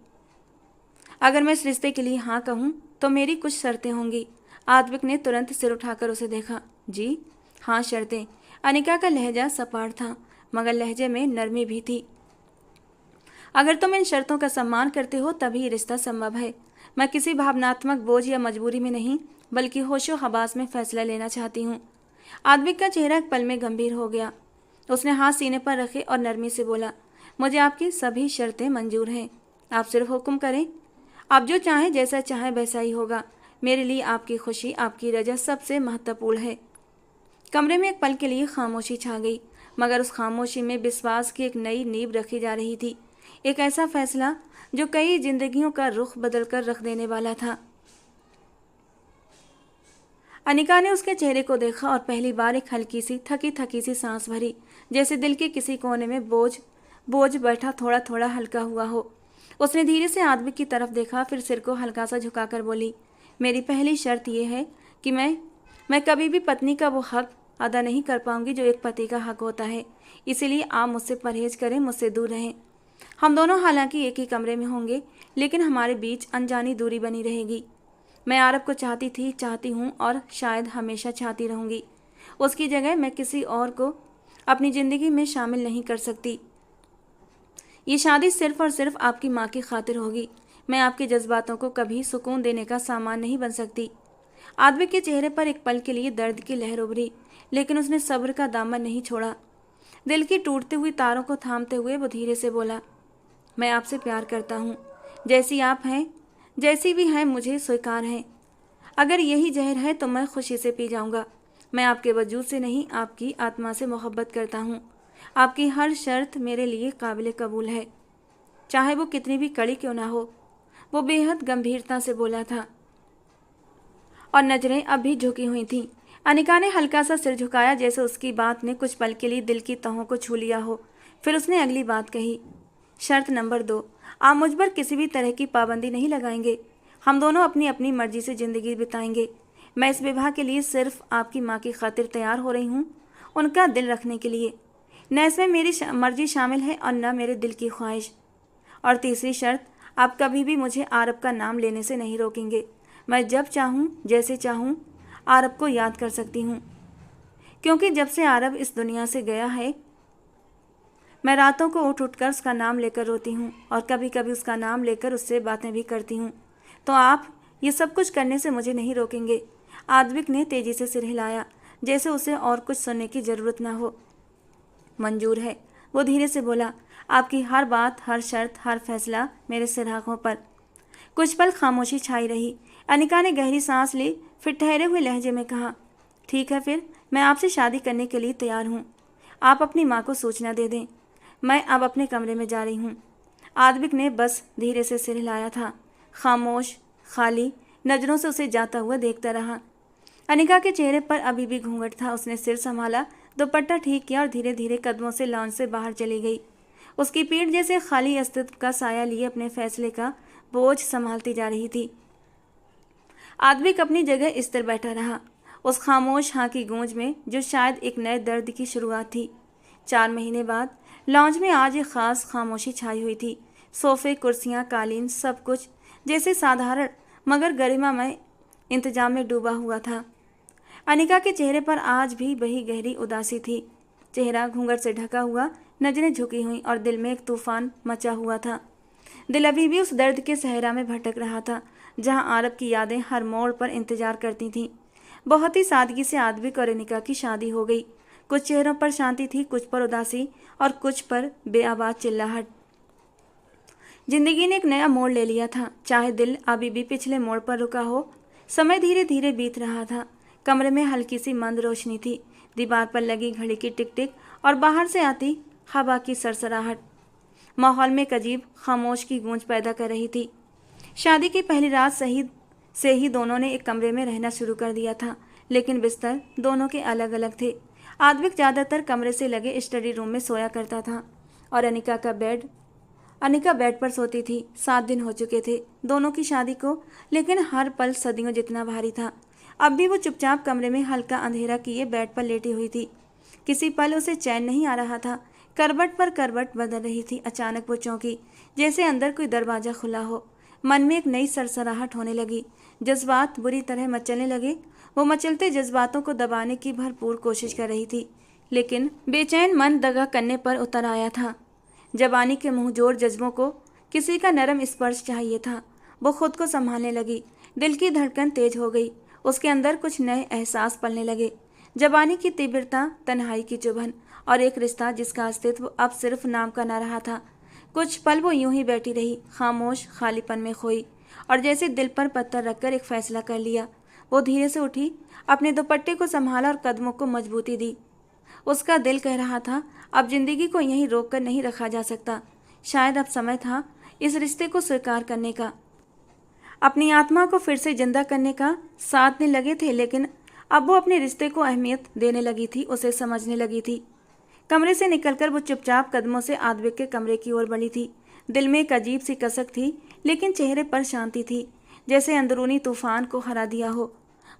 अगर मैं इस रिश्ते के लिए हाँ कहूँ तो मेरी कुछ शर्तें होंगी। आद्विक ने तुरंत सिर उठाकर उसे देखा। जी हाँ, शर्तें। अनिका का लहजा सपाट था, मगर लहजे में नरमी भी थी। अगर तुम इन शर्तों का सम्मान करते हो तभी ये रिश्ता संभव है। मैं किसी भावनात्मक बोझ या मजबूरी में नहीं, बल्कि होशो हवास में फैसला लेना चाहती हूँ। आद्विक का चेहरा एक पल में गंभीर हो गया। उसने हाथ सीने पर रखे और नरमी से बोला, मुझे आपकी सभी शर्तें मंजूर हैं। आप सिर्फ हुक्म करें। आप जो चाहें, जैसा चाहें वैसा ही होगा। मेरे लिए आपकी खुशी, आपकी रजा सबसे महत्वपूर्ण है। कमरे में एक पल के लिए खामोशी छा गई, मगर उस खामोशी में विश्वास की एक नई नींव रखी जा रही थी। एक ऐसा फैसला जो कई जिंदगियों का रुख बदलकर रख देने वाला था। अनिका ने उसके चेहरे को देखा और पहली बार एक हल्की सी थकी थकी सी सांस भरी, जैसे दिल के किसी कोने में बोझ बैठा थोड़ा थोड़ा हल्का हुआ हो। उसने धीरे से आदमी की तरफ देखा, फिर सिर को हल्का सा झुकाकर बोली, मेरी पहली शर्त यह है कि मैं कभी भी पत्नी का वो हक अदा नहीं कर पाऊंगी जो एक पति का हक होता है। इसीलिए आप मुझसे परहेज करें, मुझसे दूर रहें। हम दोनों हालांकि एक ही कमरे में होंगे, लेकिन हमारे बीच अनजानी दूरी बनी रहेगी। मैं आरब को चाहती हूँ और शायद हमेशा चाहती रहूँगी। उसकी जगह मैं किसी और को अपनी ज़िंदगी में शामिल नहीं कर सकती। ये शादी सिर्फ और सिर्फ आपकी माँ की खातिर होगी। मैं आपके जज्बातों को कभी सुकून देने का सामान नहीं बन सकती। आदमी के चेहरे पर एक पल के लिए दर्द की लहर उभरी, लेकिन उसने सब्र का दामन नहीं छोड़ा। दिल की टूटती हुई तारों को थामते हुए वो धीरे से बोला, मैं आपसे प्यार करता हूँ। जैसी आप हैं, जैसी भी हैं, मुझे स्वीकार है। अगर यही जहर है तो मैं खुशी से पी जाऊँगा। मैं आपके वजूद से नहीं, आपकी आत्मा से मोहब्बत करता हूँ। आपकी हर शर्त मेरे लिए काबिल कबूल है, चाहे वो कितनी भी कड़ी क्यों ना हो। वो बेहद गंभीरता से बोला था और नजरें अब भी झुकी हुई थीं। अनिका ने हल्का सा सिर झुकाया, जैसे उसकी बात ने कुछ पल के लिए दिल की तहों को छू लिया हो। फिर उसने अगली बात कही, शर्त नंबर 2, आप मुझ पर किसी भी तरह की पाबंदी नहीं लगाएंगे। हम दोनों अपनी अपनी मर्जी से ज़िंदगी बिताएंगे। मैं इस विवाह के लिए सिर्फ आपकी माँ की खातिर तैयार हो रही हूँ, उनका दिल रखने के लिए। न इसमें मेरी मर्जी शामिल है और न मेरे दिल की ख्वाहिश। और तीसरी शर्त, आप कभी भी मुझे आरब का नाम लेने से नहीं रोकेंगे। मैं जब चाहूँ, जैसे चाहूँ, आरब को याद कर सकती हूँ, क्योंकि जब से आरब इस दुनिया से गया है, मैं रातों को उठकर उसका नाम लेकर रोती हूँ और कभी कभी उसका नाम लेकर उससे बातें भी करती हूँ। तो आप ये सब कुछ करने से मुझे नहीं रोकेंगे। आद्विक ने तेजी से सिर हिलाया, जैसे उसे और कुछ सुनने की जरूरत ना हो। मंजूर है, वो धीरे से बोला। आपकी हर बात, हर शर्त, हर फैसला मेरे सिरागों पर। कुछ पल खामोशी छाई रही। अनिका ने गहरी सांस ली, फिर ठहरे हुए लहजे में कहा, ठीक है, फिर मैं आपसे शादी करने के लिए तैयार हूँ। आप अपनी माँ को सूचना दे दें। मैं अब अपने कमरे में जा रही हूँ। आद्विक ने बस धीरे से सिर हिलाया था, खामोश, खाली नज़रों से उसे जाता हुआ देखता रहा। अनिका के चेहरे पर अभी भी घूंघट था। उसने सिर संभाला, दुपट्टा ठीक किया और धीरे धीरे कदमों से लॉन्च से बाहर चली गई। उसकी पीठ जैसे खाली अस्तित्व का साया लिए अपने फैसले का बोझ संभालती जा रही थी। आद्विक अपनी जगह स्थिर बैठा रहा, उस खामोश हाँ की गूंज में जो शायद एक नए दर्द की शुरुआत थी। 4 महीने बाद लॉन्ज में आज एक खास खामोशी छाई हुई थी। सोफे, कुर्सियाँ, कालीन, सब कुछ जैसे साधारण मगर गरिमामय इंतजाम में डूबा हुआ था। अनिका के चेहरे पर आज भी वही गहरी उदासी थी। चेहरा घूंघट से ढका हुआ, नजरें झुकी हुई और दिल में एक तूफान मचा हुआ था। दिल अभी भी उस दर्द के सहरा में भटक रहा था, जहां आरब की यादें हर मोड़ पर इंतजार करती थीं। बहुत ही सादगी से आद्विक और अनिका की शादी हो गई। कुछ चेहरों पर शांति थी, कुछ पर उदासी और कुछ पर बेआवाज चिल्लाहट। जिंदगी ने एक नया मोड़ ले लिया था, चाहे दिल अभी भी पिछले मोड़ पर रुका हो। समय धीरे धीरे बीत रहा था। कमरे में हल्की सी मंद रोशनी थी। दीवार पर लगी घड़ी की टिक टिक और बाहर से आती हवा की सरसराहट माहौल में एक अजीब खामोश की गूंज पैदा कर रही थी। शादी की पहली रात से ही दोनों ने एक कमरे में रहना शुरू कर दिया था, लेकिन बिस्तर दोनों के अलग अलग थे। आद्विक ज़्यादातर कमरे से लगे स्टडी रूम में सोया करता था और अनिका बेड पर सोती थी। 7 दिन हो चुके थे दोनों की शादी को, लेकिन हर पल सदियों जितना भारी था। अब भी वो चुपचाप कमरे में हल्का अंधेरा किए बेड पर लेटी हुई थी। किसी पल उसे चैन नहीं आ रहा था। करवट पर करवट बदल रही थी। अचानक वो चौंकी, जैसे अंदर कोई दरवाजा खुला हो। मन में एक नई सरसराहट होने लगी। जज्बात बुरी तरह मचलने लगे। वो मचलते जज्बातों को दबाने की भरपूर कोशिश कर रही थी, लेकिन बेचैन मन दगा करने पर उतर आया था। जबानी के मुंहजोर जज्बों को किसी का नरम स्पर्श चाहिए था। वो खुद को संभालने लगी। दिल की धड़कन तेज हो गई। उसके अंदर कुछ नए एहसास पलने लगे। जबानी की तीव्रता, तन्हाई की चुभन और एक रिश्ता जिसका अस्तित्व अब सिर्फ नाम का न रहा था। कुछ पल वो यूं ही बैठी रही, खामोश, खालीपन में खोई, और जैसे दिल पर पत्थर रखकर एक फैसला कर लिया। वो धीरे से उठी, अपने दुपट्टे को संभाला और कदमों को मजबूती दी। उसका दिल कह रहा था, अब जिंदगी को यहीं रोक कर नहीं रखा जा सकता। शायद अब समय था इस रिश्ते को स्वीकार करने का, अपनी आत्मा को फिर से जिंदा करने का। 7 दिन लगे थे, लेकिन अब वो अपने रिश्ते को अहमियत देने लगी थी, उसे समझने लगी थी। कमरे से निकलकर वो चुपचाप कदमों से आद्विक के कमरे की ओर बढ़ी थी। दिल में एक अजीब सी कसक थी, लेकिन चेहरे पर शांति थी, जैसे अंदरूनी तूफान को हरा दिया हो।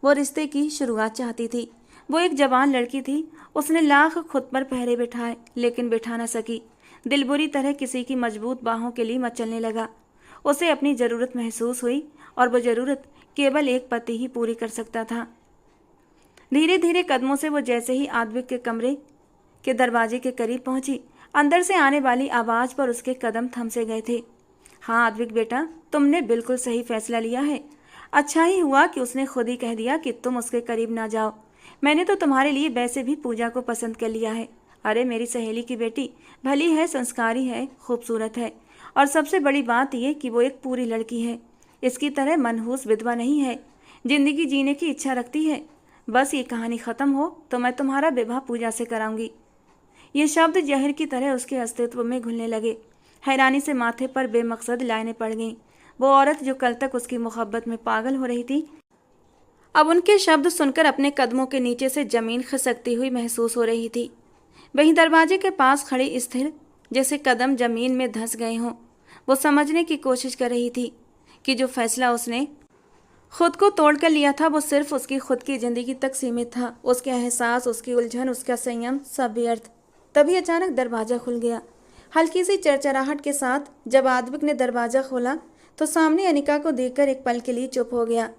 वो रिश्ते की शुरुआत चाहती थी। वो एक जवान लड़की थी। उसने लाख खुद पर पहरे बिठाए, लेकिन बिठा न सकी। दिल बुरी तरह किसी की मजबूत बाहों के लिए मचलने लगा। उसे अपनी ज़रूरत महसूस हुई, और वो ज़रूरत केवल एक पति ही पूरी कर सकता था। धीरे धीरे कदमों से वो जैसे ही आद्विक के कमरे के दरवाजे के करीब पहुंची, अंदर से आने वाली आवाज़ पर उसके कदम थम से गए थे। हाँ आद्विक बेटा, तुमने बिल्कुल सही फैसला लिया है। अच्छा ही हुआ कि उसने खुद ही कह दिया कि तुम उसके करीब ना जाओ। मैंने तो तुम्हारे लिए वैसे भी पूजा को पसंद कर लिया है। अरे मेरी सहेली की बेटी भली है, संस्कारी है, खूबसूरत है, और सबसे बड़ी बात यह कि वो एक पूरी लड़की है। इसकी तरह मनहूस विधवा नहीं है। जिंदगी जीने की इच्छा रखती है। बस ये कहानी ख़त्म हो तो मैं तुम्हारा विवाह पूजा से कराऊंगी। ये शब्द जहर की तरह उसके अस्तित्व में घुलने लगे। हैरानी से माथे पर बेमकसद लाइनें पड़ गईं। वो औरत जो कल तक उसकी मोहब्बत में पागल हो रही थी, अब उनके शब्द सुनकर अपने कदमों के नीचे से जमीन खिसकती हुई महसूस हो रही थी। वहीं दरवाजे के पास खड़ी स्थिर, जैसे कदम जमीन में धंस गए हों। वो समझने की कोशिश कर रही थी कि जो फैसला उसने खुद को तोड़कर लिया था वो सिर्फ उसकी खुद की जिंदगी तक सीमित था। उसके एहसास, उसकी उलझन, उसका संयम, सब व्यर्थ। तभी अचानक दरवाज़ा खुल गया, हल्की सी चरचराहट के साथ। जब आद्विक ने दरवाज़ा खोला तो सामने अनिका को देखकर एक पल के लिए चुप हो गया।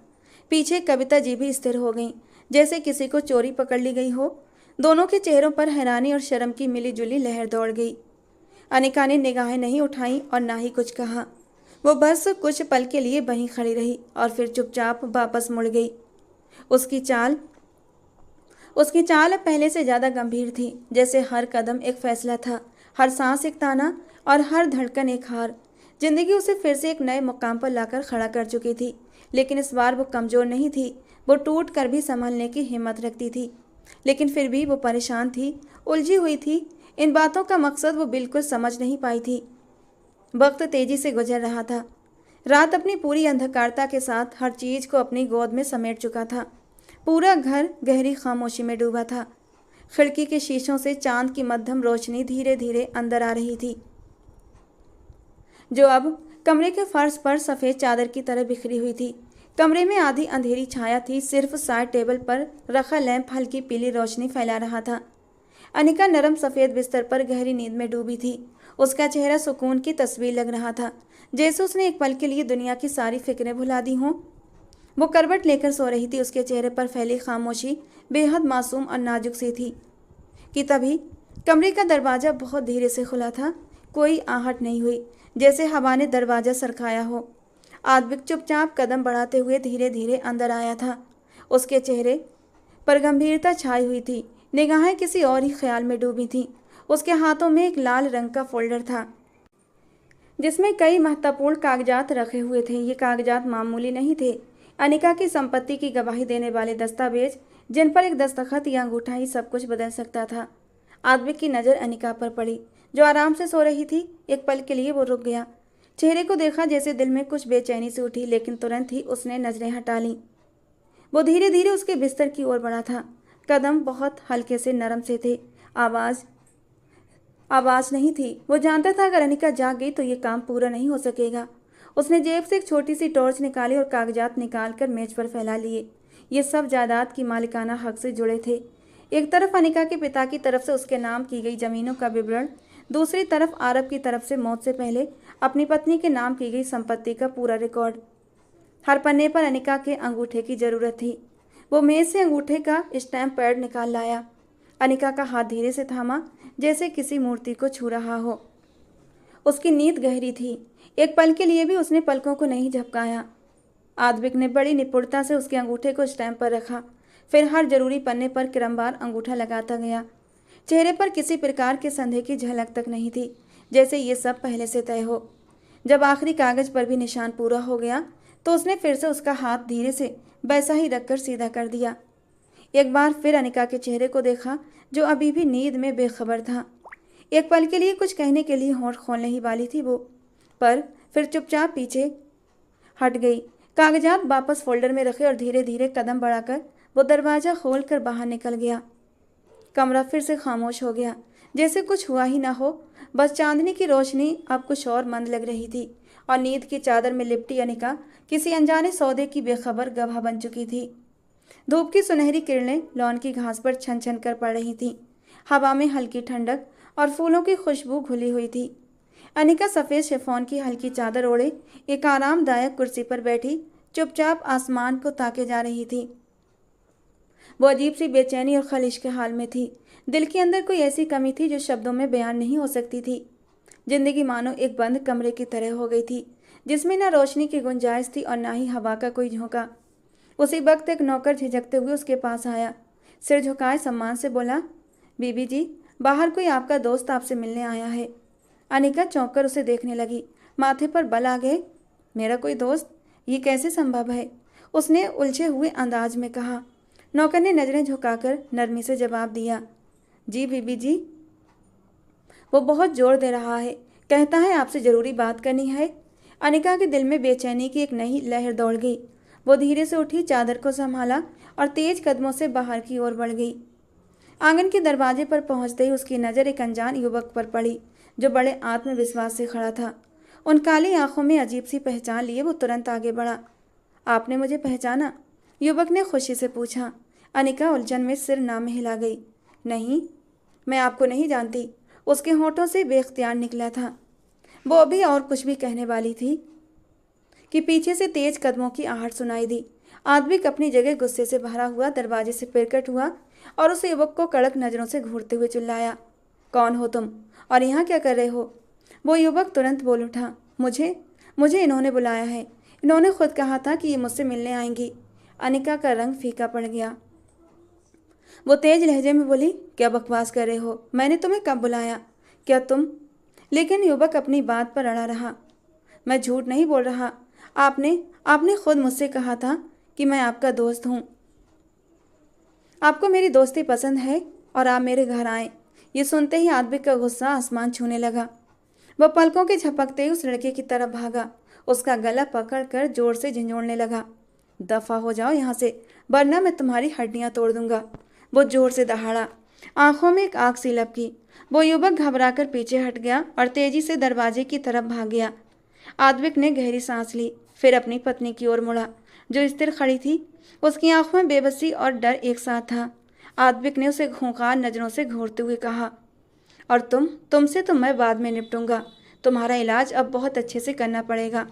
पीछे कविता जी भी स्थिर हो गईं, जैसे किसी को चोरी पकड़ ली गई हो। दोनों के चेहरों पर हैरानी और शर्म की मिलीजुली लहर दौड़ गई। अनिका ने निगाहें नहीं उठाई और ना ही कुछ कहा। वो बस कुछ पल के लिए वहीं खड़ी रही और फिर चुपचाप वापस मुड़ गई। उसकी चाल अब पहले से ज़्यादा गंभीर थी, जैसे हर कदम एक फैसला था, हर सांस एक ताना और हर धड़कन एक हार। जिंदगी उसे फिर से एक नए मुकाम पर लाकर खड़ा कर चुकी थी, लेकिन इस बार वो कमज़ोर नहीं थी। वो टूट कर भी संभलने की हिम्मत रखती थी, लेकिन फिर भी वो परेशान थी, उलझी हुई थी। इन बातों का मकसद वो बिल्कुल समझ नहीं पाई थी। वक्त तेजी से गुजर रहा था। रात अपनी पूरी अंधकारता के साथ हर चीज़ को अपनी गोद में समेट चुका था। पूरा घर गहरी खामोशी में डूबा था। खिड़की के शीशों से चांद की मध्यम रोशनी धीरे धीरे अंदर आ रही थी, जो अब कमरे के फर्श पर सफ़ेद चादर की तरह बिखरी हुई थी। कमरे में आधी अंधेरी छाया थी। सिर्फ साइड टेबल पर रखा लैंप हल्की पीली रोशनी फैला रहा था। अनिका नरम सफ़ेद बिस्तर पर गहरी नींद में डूबी थी। उसका चेहरा सुकून की तस्वीर लग रहा था, जैसे उसने एक पल के लिए दुनिया की सारी फिक्रें भुला दी हों। वो करवट लेकर सो रही थी। उसके चेहरे पर फैली खामोशी बेहद मासूम और नाजुक सी थी कि तभी कमरे का दरवाज़ा बहुत धीरे से खुला था। कोई आहट नहीं हुई, जैसे हवा ने दरवाज़ा सरकाया हो। आद्विक चुपचाप कदम बढ़ाते हुए धीरे धीरे अंदर आया था। उसके चेहरे पर गंभीरता छाई हुई थी, निगाहें किसी और ही ख्याल में डूबी थीं। उसके हाथों में एक लाल रंग का फोल्डर था, जिसमें कई महत्वपूर्ण कागजात रखे हुए थे। ये कागजात मामूली नहीं थे। अनिका की संपत्ति की गवाही देने वाले दस्तावेज, जिन पर एक दस्तखत या अंगूठा ही सब कुछ बदल सकता था। आद्विक की नज़र अनिका पर पड़ी, जो आराम से सो रही थी। एक पल के लिए वो रुक गया, चेहरे को देखा, जैसे दिल में कुछ बेचैनी से उठी, लेकिन तुरंत ही उसने नजरें हटा लीं। वो धीरे धीरे उसके बिस्तर की ओर बढ़ा था। कदम बहुत हल्के से, नरम से थे। आवाज नहीं थी। वो जानता था अगर अनिका जाग गई तो ये काम पूरा नहीं हो सकेगा। उसने जेब से एक छोटी सी टॉर्च निकाली और कागजात निकालकर मेज पर फैला लिए। ये सब जायदाद की मालिकाना हक से जुड़े थे। एक तरफ अनिका के पिता की तरफ से उसके नाम की गई जमीनों का विवरण, दूसरी तरफ आरब की तरफ से मौत से पहले अपनी पत्नी के नाम की गई संपत्ति का पूरा रिकॉर्ड। हर पन्ने पर अनिका के अंगूठे की जरूरत थी। वो मेज से अंगूठे का स्टैम्प पैड निकाल लाया। अनिका का हाथ धीरे से थामा, जैसे किसी मूर्ति को छू रहा हो। उसकी नींद गहरी थी। एक पल के लिए भी उसने पलकों को नहीं झपकाया। आद्विक ने बड़ी निपुणता से उसके अंगूठे को स्टैम्प पर रखा, फिर हर जरूरी पन्ने पर क्रमवार अंगूठा लगाता गया। चेहरे पर किसी प्रकार के संदेह की झलक तक नहीं थी, जैसे ये सब पहले से तय हो। जब आखिरी कागज पर भी निशान पूरा हो गया तो उसने फिर से उसका हाथ धीरे से वैसा ही रखकर सीधा कर दिया। एक बार फिर अनिका के चेहरे को देखा, जो अभी भी नींद में बेखबर था। एक पल के लिए कुछ कहने के लिए होंठ खोलने ही वाली थी वो, पर फिर चुपचाप पीछे हट गई। कागजात वापस फोल्डर में रखे और धीरे धीरे कदम बढ़ाकर वो दरवाज़ा खोलकर बाहर निकल गया। कमरा फिर से खामोश हो गया, जैसे कुछ हुआ ही ना हो। बस चांदनी की रोशनी अब कुछ और मंद लग रही थी और नींद की चादर में लिपटी अनिका किसी अनजाने सौदे की बेखबर गवाह बन चुकी थी। धूप की सुनहरी किरणें लॉन की घास पर छन छन कर पड़ रही थीं। हवा में हल्की ठंडक और फूलों की खुशबू घुली हुई थी। अनिका सफ़ेद शिफॉन की हल्की चादर ओढ़े एक आरामदायक कुर्सी पर बैठी चुपचाप आसमान को ताके जा रही थी। वो अजीब सी बेचैनी और खलिश के हाल में थी। दिल के अंदर कोई ऐसी कमी थी जो शब्दों में बयान नहीं हो सकती थी। जिंदगी मानो एक बंद कमरे की तरह हो गई थी, जिसमें न रोशनी की गुंजाइश थी और ना ही हवा का कोई झोंका। उसी वक्त एक नौकर झिझकते हुए उसके पास आया, सिर झुकाए सम्मान से बोला, बीबी जी, बाहर कोई आपका दोस्त आपसे मिलने आया है। अनिका चौंक कर उसे देखने लगी। माथे पर बल आ गए। मेरा कोई दोस्त? ये कैसे संभव है? उसने उलझे हुए अंदाज में कहा। नौकर ने नजरें झुकाकर नरमी से जवाब दिया, जी बीबी जी। वो बहुत जोर दे रहा है, कहता है आपसे ज़रूरी बात करनी है। अनिका के दिल में बेचैनी की एक नई लहर दौड़ गई। वो धीरे से उठी, चादर को संभाला और तेज कदमों से बाहर की ओर बढ़ गई। आंगन के दरवाजे पर पहुंचते ही उसकी नज़र एक अनजान युवक पर पड़ी, जो बड़े आत्मविश्वास से खड़ा था। उन काली आंखों में अजीब सी पहचान लिए वो तुरंत आगे बढ़ा। आपने मुझे पहचाना? युवक ने खुशी से पूछा। अनिका उलझन में सिर ना में हिला गई। नहीं, मैं आपको नहीं जानती। उसके होठों से बेख्तियार निकला था। वो अभी और कुछ भी कहने वाली थी कि पीछे से तेज कदमों की आहट सुनाई दी। आद्विक अपनी जगह गुस्से से भरा हुआ दरवाजे से पिरकट हुआ और उस युवक को कड़क नज़रों से घूरते हुए चिल्लाया, कौन हो तुम और यहाँ क्या कर रहे हो? वो युवक तुरंत बोल उठा, मुझे इन्होंने बुलाया है। इन्होंने खुद कहा था कि ये मुझसे मिलने आएंगी। अनिका का रंग फीका पड़ गया। वो तेज लहजे में बोली, क्या बकवास कर रहे हो? मैंने तुम्हें कब बुलाया? क्या तुम? लेकिन युवक अपनी बात पर अड़ा रहा। मैं झूठ नहीं बोल रहा। आपने खुद मुझसे कहा था कि मैं आपका दोस्त हूँ। आपको मेरी दोस्ती पसंद है और आप मेरे घर आए। ये सुनते ही आद्विक का गुस्सा आसमान छूने लगा। वह पलकों के झपकते ही उस लड़के की तरफ भागा, उसका गला पकड़कर जोर से झंझोड़ने लगा। दफा हो जाओ यहाँ से, वरना मैं तुम्हारी हड्डियाँ तोड़ दूंगा। वो जोर से दहाड़ा। आंखों में एक आग सी लपकी। वो युवक घबराकर पीछे हट गया और तेजी से दरवाजे की तरफ भाग गया। आद्विक ने गहरी सांस ली, फिर अपनी पत्नी की ओर मुड़ा, जो स्थिर खड़ी थी। उसकी आंखों में बेबसी और डर एक साथ था। आद्विक ने उसे खूंखार नजरों से घूरते हुए कहा, और तुमसे तो मैं बाद में निपटूंगा। तुम्हारा इलाज अब बहुत अच्छे से करना पड़ेगा।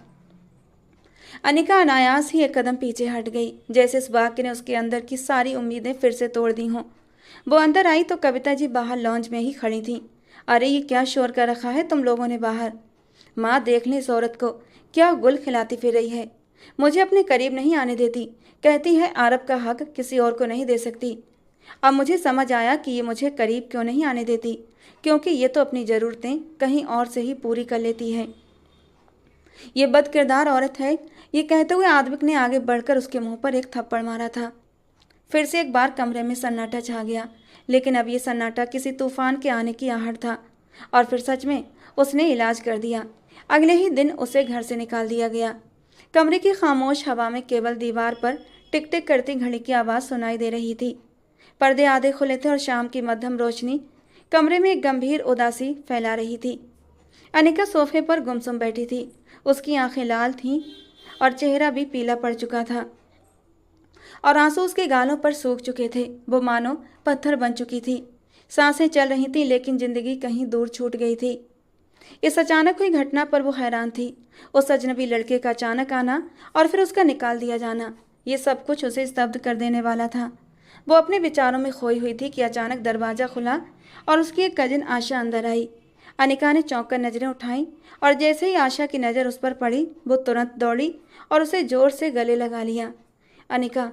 अनिका अनायास ही एक कदम पीछे हट गई, जैसे इस वाक्य ने उसके अंदर की सारी उम्मीदें फिर से तोड़ दी हों। वो अंदर आई तो कविता जी बाहर लॉन्ज में ही खड़ी थी। अरे ये क्या शोर कर रखा है तुम लोगों ने बाहर? माँ देख ले इस औरत को, क्या गुल खिलाती फिर रही है। मुझे अपने करीब नहीं आने देती, कहती है आरब का हक किसी और को नहीं दे सकती। अब मुझे समझ आया कि ये मुझे करीब क्यों नहीं आने देती, क्योंकि ये तो अपनी ज़रूरतें कहीं और से ही पूरी कर लेती है। ये बदकिरदार औरत है। ये कहते हुए आद्विक ने आगे बढ़कर उसके मुंह पर एक थप्पड़ मारा था। फिर से एक बार कमरे में सन्नाटा छा गया। लेकिन अब ये सन्नाटा किसी तूफान के आने की आहट था और फिर सच में उसने इलाज कर दिया। अगले ही दिन उसे घर से निकाल दिया गया। कमरे की खामोश हवा में केवल दीवार पर टिक टिक करती घड़ी की आवाज़ सुनाई दे रही थी। पर्दे आधे खुले थे और शाम की मध्यम रोशनी कमरे में एक गंभीर उदासी फैला रही थी। अनिका सोफे पर गुमसुम बैठी थी। उसकी आंखें लाल थीं और चेहरा भी पीला पड़ चुका था और आंसू उसके गालों पर सूख चुके थे। वो मानो पत्थर बन चुकी थी। सांसें चल रही थीं लेकिन जिंदगी कहीं दूर छूट गई थी। इस अचानक हुई घटना पर वो हैरान थी। उस अजनबी लड़के का अचानक आना और फिर उसका निकाल दिया जाना, ये सब कुछ उसे स्तब्ध कर देने वाला था। वो अपने विचारों में खोई हुई थी कि अचानक दरवाज़ा खुला और उसकी एक कजिन आशा अंदर आई। अनिका ने चौंक कर नज़रें उठाईं और जैसे ही आशा की नज़र उस पर पड़ी वो तुरंत दौड़ी और उसे ज़ोर से गले लगा लिया। अनिका,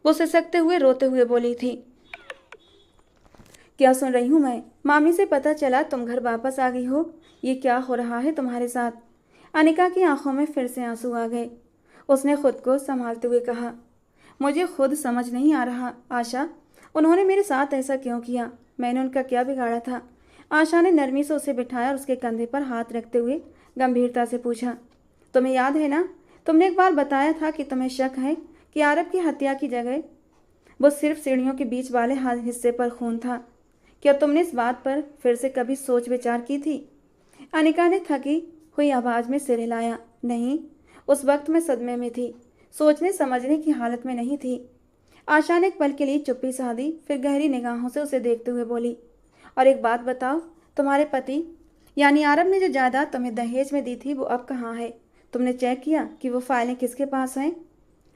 वो सिसकते हुए रोते हुए बोली थी, क्या सुन रही हूँ मैं? मामी से पता चला तुम घर वापस आ गई हो। ये क्या हो रहा है तुम्हारे साथ? अनिका की आंखों में फिर से आंसू आ गए। उसने खुद को संभालते हुए कहा, मुझे खुद समझ नहीं आ रहा आशा, उन्होंने मेरे साथ ऐसा क्यों किया? मैंने उनका क्या बिगाड़ा था? आशा ने नरमी से उसे बिठाया और उसके कंधे पर हाथ रखते हुए गंभीरता से पूछा, तुम्हें याद है ना, तुमने एक बार बताया था कि तुम्हें शक है कि आरब की हत्या की जगह वो सिर्फ सीढ़ियों के बीच वाले हिस्से पर खून था। क्या तुमने इस बात पर फिर से कभी सोच विचार की थी? अनिका ने थकी हुई आवाज़ में सिर हिलाया। नहीं, उस वक्त मैं सदमे में थी, सोचने समझने की हालत में नहीं थी। आशा ने एक पल के लिए चुप्पी साधी, फिर गहरी निगाहों से उसे देखते हुए बोली, और एक बात बताओ, तुम्हारे पति यानी आरब ने जो जायदाद तुम्हें दहेज में दी थी वो अब कहाँ है? तुमने चेक किया कि वो फाइलें किसके पास हैं?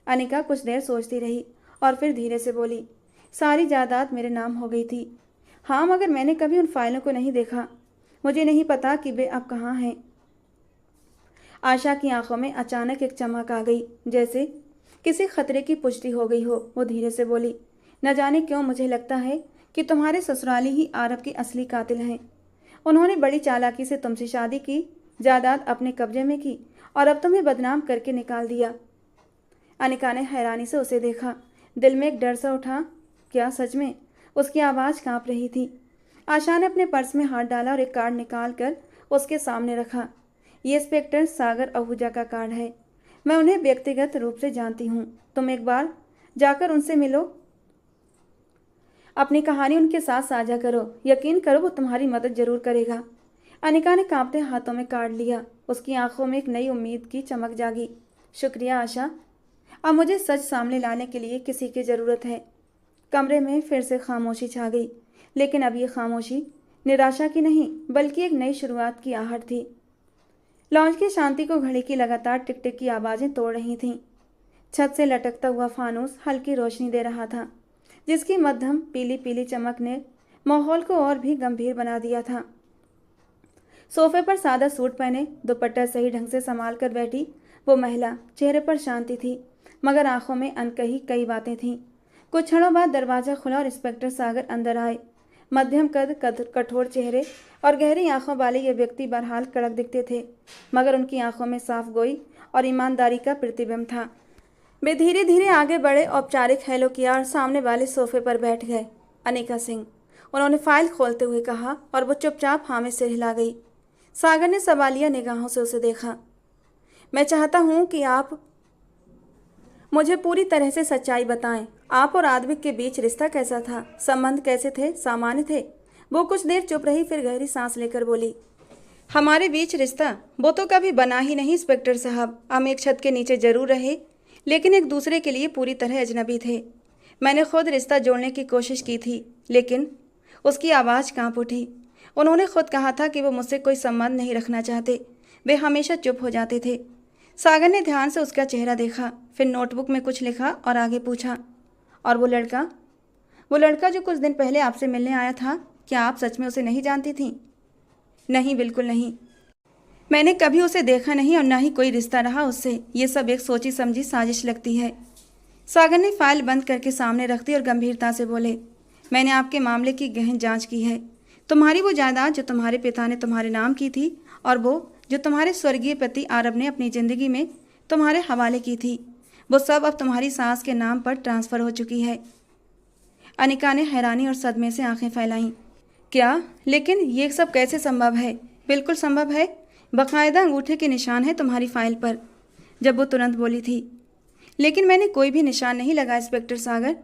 अनिका कुछ देर सोचती रही और फिर धीरे से बोली, सारी जायदाद मेरे नाम हो गई थी। हाँ, मगर मैंने कभी उन फाइलों को नहीं देखा। मुझे नहीं पता कि वे अब कहाँ हैं। आशा की आंखों में अचानक एक चमक आ गई, जैसे किसी खतरे की पुष्टि हो गई हो। वो धीरे से बोली, न जाने क्यों मुझे लगता है कि तुम्हारे ससुराली ही आरब की असली कातिल हैं। उन्होंने बड़ी चालाकी से तुमसे शादी की, जायदाद अपने कब्जे में की और अब तुम्हें बदनाम करके निकाल दिया। अनिका ने हैरानी से उसे देखा। दिल में एक डर सा उठा। क्या सच में? उसकी आवाज़ कांप रही थी। आशा ने अपने पर्स में हाथ डाला और एक कार्ड निकाल कर उसके सामने रखा। ये इंस्पेक्टर सागर आहूजा का कार्ड है। मैं उन्हें व्यक्तिगत रूप से जानती हूँ। तुम एक बार जाकर उनसे मिलो, अपनी कहानी उनके साथ साझा करो। यकीन करो वो तुम्हारी मदद जरूर करेगा। अनिका ने कांपते हाथों में कार्ड लिया। उसकी आंखों में एक नई उम्मीद की चमक जागी। शुक्रिया आशा, अब मुझे सच सामने लाने के लिए किसी की ज़रूरत है। कमरे में फिर से खामोशी छा गई, लेकिन अब ये खामोशी निराशा की नहीं बल्कि एक नई शुरुआत की आहट थी। लॉन्ज की शांति को घड़ी की लगातार टिक टिक की आवाज़ें तोड़ रही थीं। छत से लटकता हुआ फानूस हल्की रोशनी दे रहा था, जिसकी मध्यम पीली पीली चमक ने माहौल को और भी गंभीर बना दिया था। सोफे पर सादा सूट पहने, दुपट्टा सही ढंग से संभाल कर बैठी वो महिला, चेहरे पर शांति थी मगर आंखों में अनकही कई बातें थीं। कुछ क्षणों बाद दरवाज़ा खुला और इंस्पेक्टर सागर अंदर आए। मध्यम कद, कठोर चेहरे और गहरी आंखों वाले ये व्यक्ति बहरहाल कड़क दिखते थे, मगर उनकी आंखों में साफ गोई और ईमानदारी का प्रतिबिंब था। वे धीरे धीरे आगे बढ़े, औपचारिक हेलो किया और सामने वाले सोफे पर बैठ गए। अनिका सिंह, उन्होंने फाइल खोलते हुए कहा और वो चुपचाप हाँ में सिर हिला गई। सागर ने सवालिया निगाहों से उसे देखा। मैं चाहता हूँ कि आप मुझे पूरी तरह से सच्चाई बताएं। आप और आदविक के बीच रिश्ता कैसा था? संबंध कैसे थे? सामान्य थे? वो कुछ देर चुप रही, फिर गहरी सांस लेकर बोली, हमारे बीच रिश्ता वो तो कभी बना ही नहीं इंस्पेक्टर साहब। हम एक छत के नीचे जरूर रहे, लेकिन एक दूसरे के लिए पूरी तरह अजनबी थे। मैंने खुद रिश्ता जोड़ने की कोशिश की थी, लेकिन उसकी आवाज़ कांप उठी। उन्होंने खुद कहा था कि वो मुझसे कोई संबंध नहीं रखना चाहते। वे हमेशा चुप हो जाते थे। सागर ने ध्यान से उसका चेहरा देखा, फिर नोटबुक में कुछ लिखा और आगे पूछा, और वो लड़का जो कुछ दिन पहले आपसे मिलने आया था, क्या आप सच में उसे नहीं जानती थीं? नहीं, बिल्कुल नहीं। मैंने कभी उसे देखा नहीं और ना ही कोई रिश्ता रहा उससे। ये सब एक सोची समझी साजिश लगती है। सागर ने फाइल बंद करके सामने रख दी और गंभीरता से बोले, मैंने आपके मामले की गहन जांच की है। तुम्हारी वो जायदाद जो तुम्हारे पिता ने तुम्हारे नाम की थी और वो जो तुम्हारे स्वर्गीय पति आरब ने अपनी ज़िंदगी में तुम्हारे हवाले की थी, वो सब अब तुम्हारी सास के नाम पर ट्रांसफ़र हो चुकी है। अनिका ने हैरानी और सदमे से आंखें फैलाईं। क्या? लेकिन ये सब कैसे संभव है? बिल्कुल संभव है, बाकायदा अंगूठे के निशान है तुम्हारी फाइल पर। जब वो तुरंत बोली थी। लेकिन मैंने कोई भी निशान नहीं लगा इंस्पेक्टर सागर।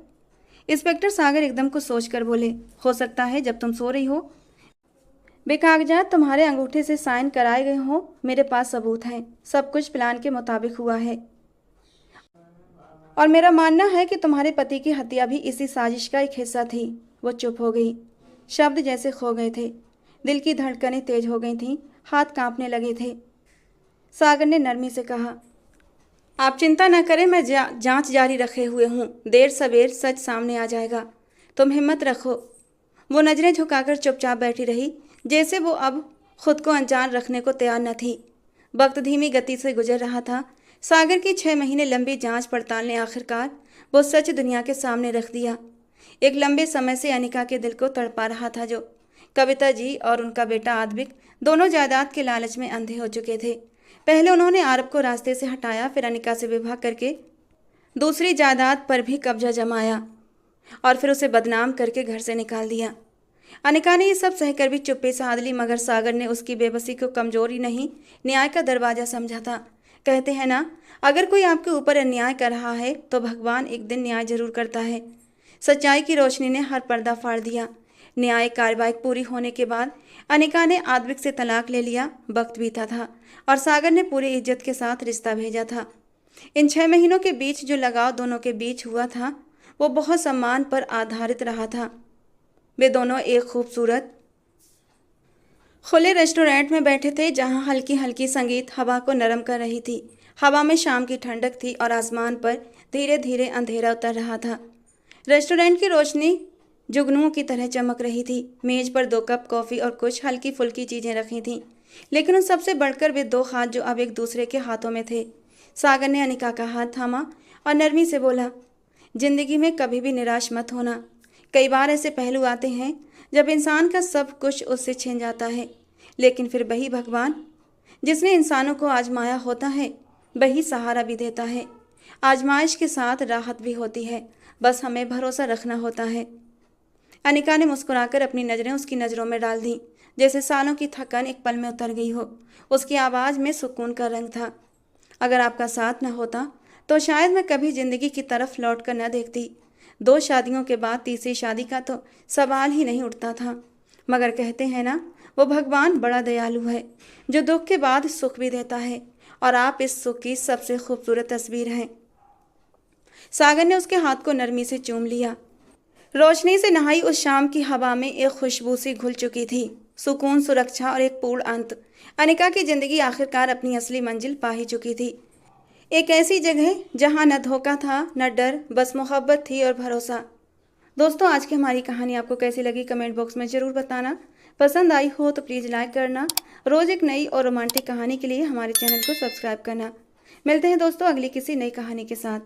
इंस्पेक्टर सागर एकदम कुछ सोचकर बोले, हो सकता है जब तुम सो रही हो बेकागजात तुम्हारे अंगूठे से साइन कराए गए हो। मेरे पास सबूत हैं, सब कुछ प्लान के मुताबिक हुआ है और मेरा मानना है कि तुम्हारे पति की हत्या भी इसी साजिश का एक हिस्सा थी। वो चुप हो गई, शब्द जैसे खो गए थे, दिल की धड़कनें तेज हो गई थीं, हाथ कांपने लगे थे। सागर ने नरमी से कहा, आप चिंता न करें, मैं जांच जारी रखे हुए हूँ। देर सवेर सच सामने आ जाएगा, तुम हिम्मत रखो। वो नजरें झुकाकर चुपचाप बैठी रही, जैसे वो अब खुद को अनजान रखने को तैयार न थी। वक्त धीमी गति से गुजर रहा था। सागर की 6 महीने लंबी जांच पड़ताल ने आखिरकार वो सच दुनिया के सामने रख दिया। एक लंबे समय से अनिका के दिल को तड़पा रहा था, जो कविता जी और उनका बेटा आद्विक दोनों जायदाद के लालच में अंधे हो चुके थे। पहले उन्होंने आरब को रास्ते से हटाया, फिर अनिका से विवाह करके दूसरी जायदाद पर भी कब्जा जमाया और फिर उसे बदनाम करके घर से निकाल दिया। अनिका ने ये सब सहकर भी चुप्पी साध ली, मगर सागर ने उसकी बेबसी को कमजोरी नहीं, न्याय का दरवाजा समझा था। कहते हैं ना, अगर कोई आपके ऊपर अन्याय कर रहा है तो भगवान एक दिन न्याय जरूर करता है। सच्चाई की रोशनी ने हर पर्दा फाड़ दिया। न्याय कार्रवाई पूरी होने के बाद अनिका ने आद्विक से तलाक ले लिया। वक्त बीता था और सागर ने पूरी इज्जत के साथ रिश्ता भेजा था। इन 6 महीनों के बीच जो लगाव दोनों के बीच हुआ था वो बहुत सम्मान पर आधारित रहा था। वे दोनों एक खूबसूरत खुले रेस्टोरेंट में बैठे थे, जहां हल्की हल्की संगीत हवा को नरम कर रही थी। हवा में शाम की ठंडक थी और आसमान पर धीरे धीरे अंधेरा उतर रहा था। रेस्टोरेंट की रोशनी जुगनुओं की तरह चमक रही थी। मेज पर 2 कप कॉफ़ी और कुछ हल्की फुल्की चीज़ें रखी थीं, लेकिन उन सबसे बढ़कर वे 2 हाथ जो अब एक दूसरे के हाथों में थे। सागर ने अनिका का हाथ थामा और नरमी से बोला, जिंदगी में कभी भी निराश मत होना। कई बार ऐसे पहलू आते हैं जब इंसान का सब कुछ उससे छिन जाता है, लेकिन फिर वही भगवान जिसने इंसानों को आजमाया होता है वही सहारा भी देता है। आजमाइश के साथ राहत भी होती है, बस हमें भरोसा रखना होता है। अनिका ने मुस्कुराकर अपनी नज़रें उसकी नज़रों में डाल दी, जैसे सालों की थकान एक पल में उतर गई हो। उसकी आवाज़ में सुकून का रंग था। अगर आपका साथ न होता तो शायद मैं कभी ज़िंदगी की तरफ लौट कर न देखती। 2 शादियों के बाद तीसरी शादी का तो सवाल ही नहीं उठता था। मगर कहते हैं ना, वो भगवान बड़ा दयालु है, जो दुख के बाद सुख भी देता है, और आप इस सुख की सबसे खूबसूरत तस्वीर हैं। सागर ने उसके हाथ को नरमी से चूम लिया। रोशनी से नहाई उस शाम की हवा में एक खुशबू सी घुल चुकी थी, सुकून, सुरक्षा और एक पूर्ण अंत। अनिका की जिंदगी आखिरकार अपनी असली मंजिल पा ही चुकी थी। एक ऐसी जगह जहां न धोखा था न डर, बस मोहब्बत थी और भरोसा। दोस्तों, आज की हमारी कहानी आपको कैसी लगी कमेंट बॉक्स में ज़रूर बताना। पसंद आई हो तो प्लीज़ लाइक करना। रोज़ एक नई और रोमांटिक कहानी के लिए हमारे चैनल को सब्सक्राइब करना। मिलते हैं दोस्तों अगली किसी नई कहानी के साथ।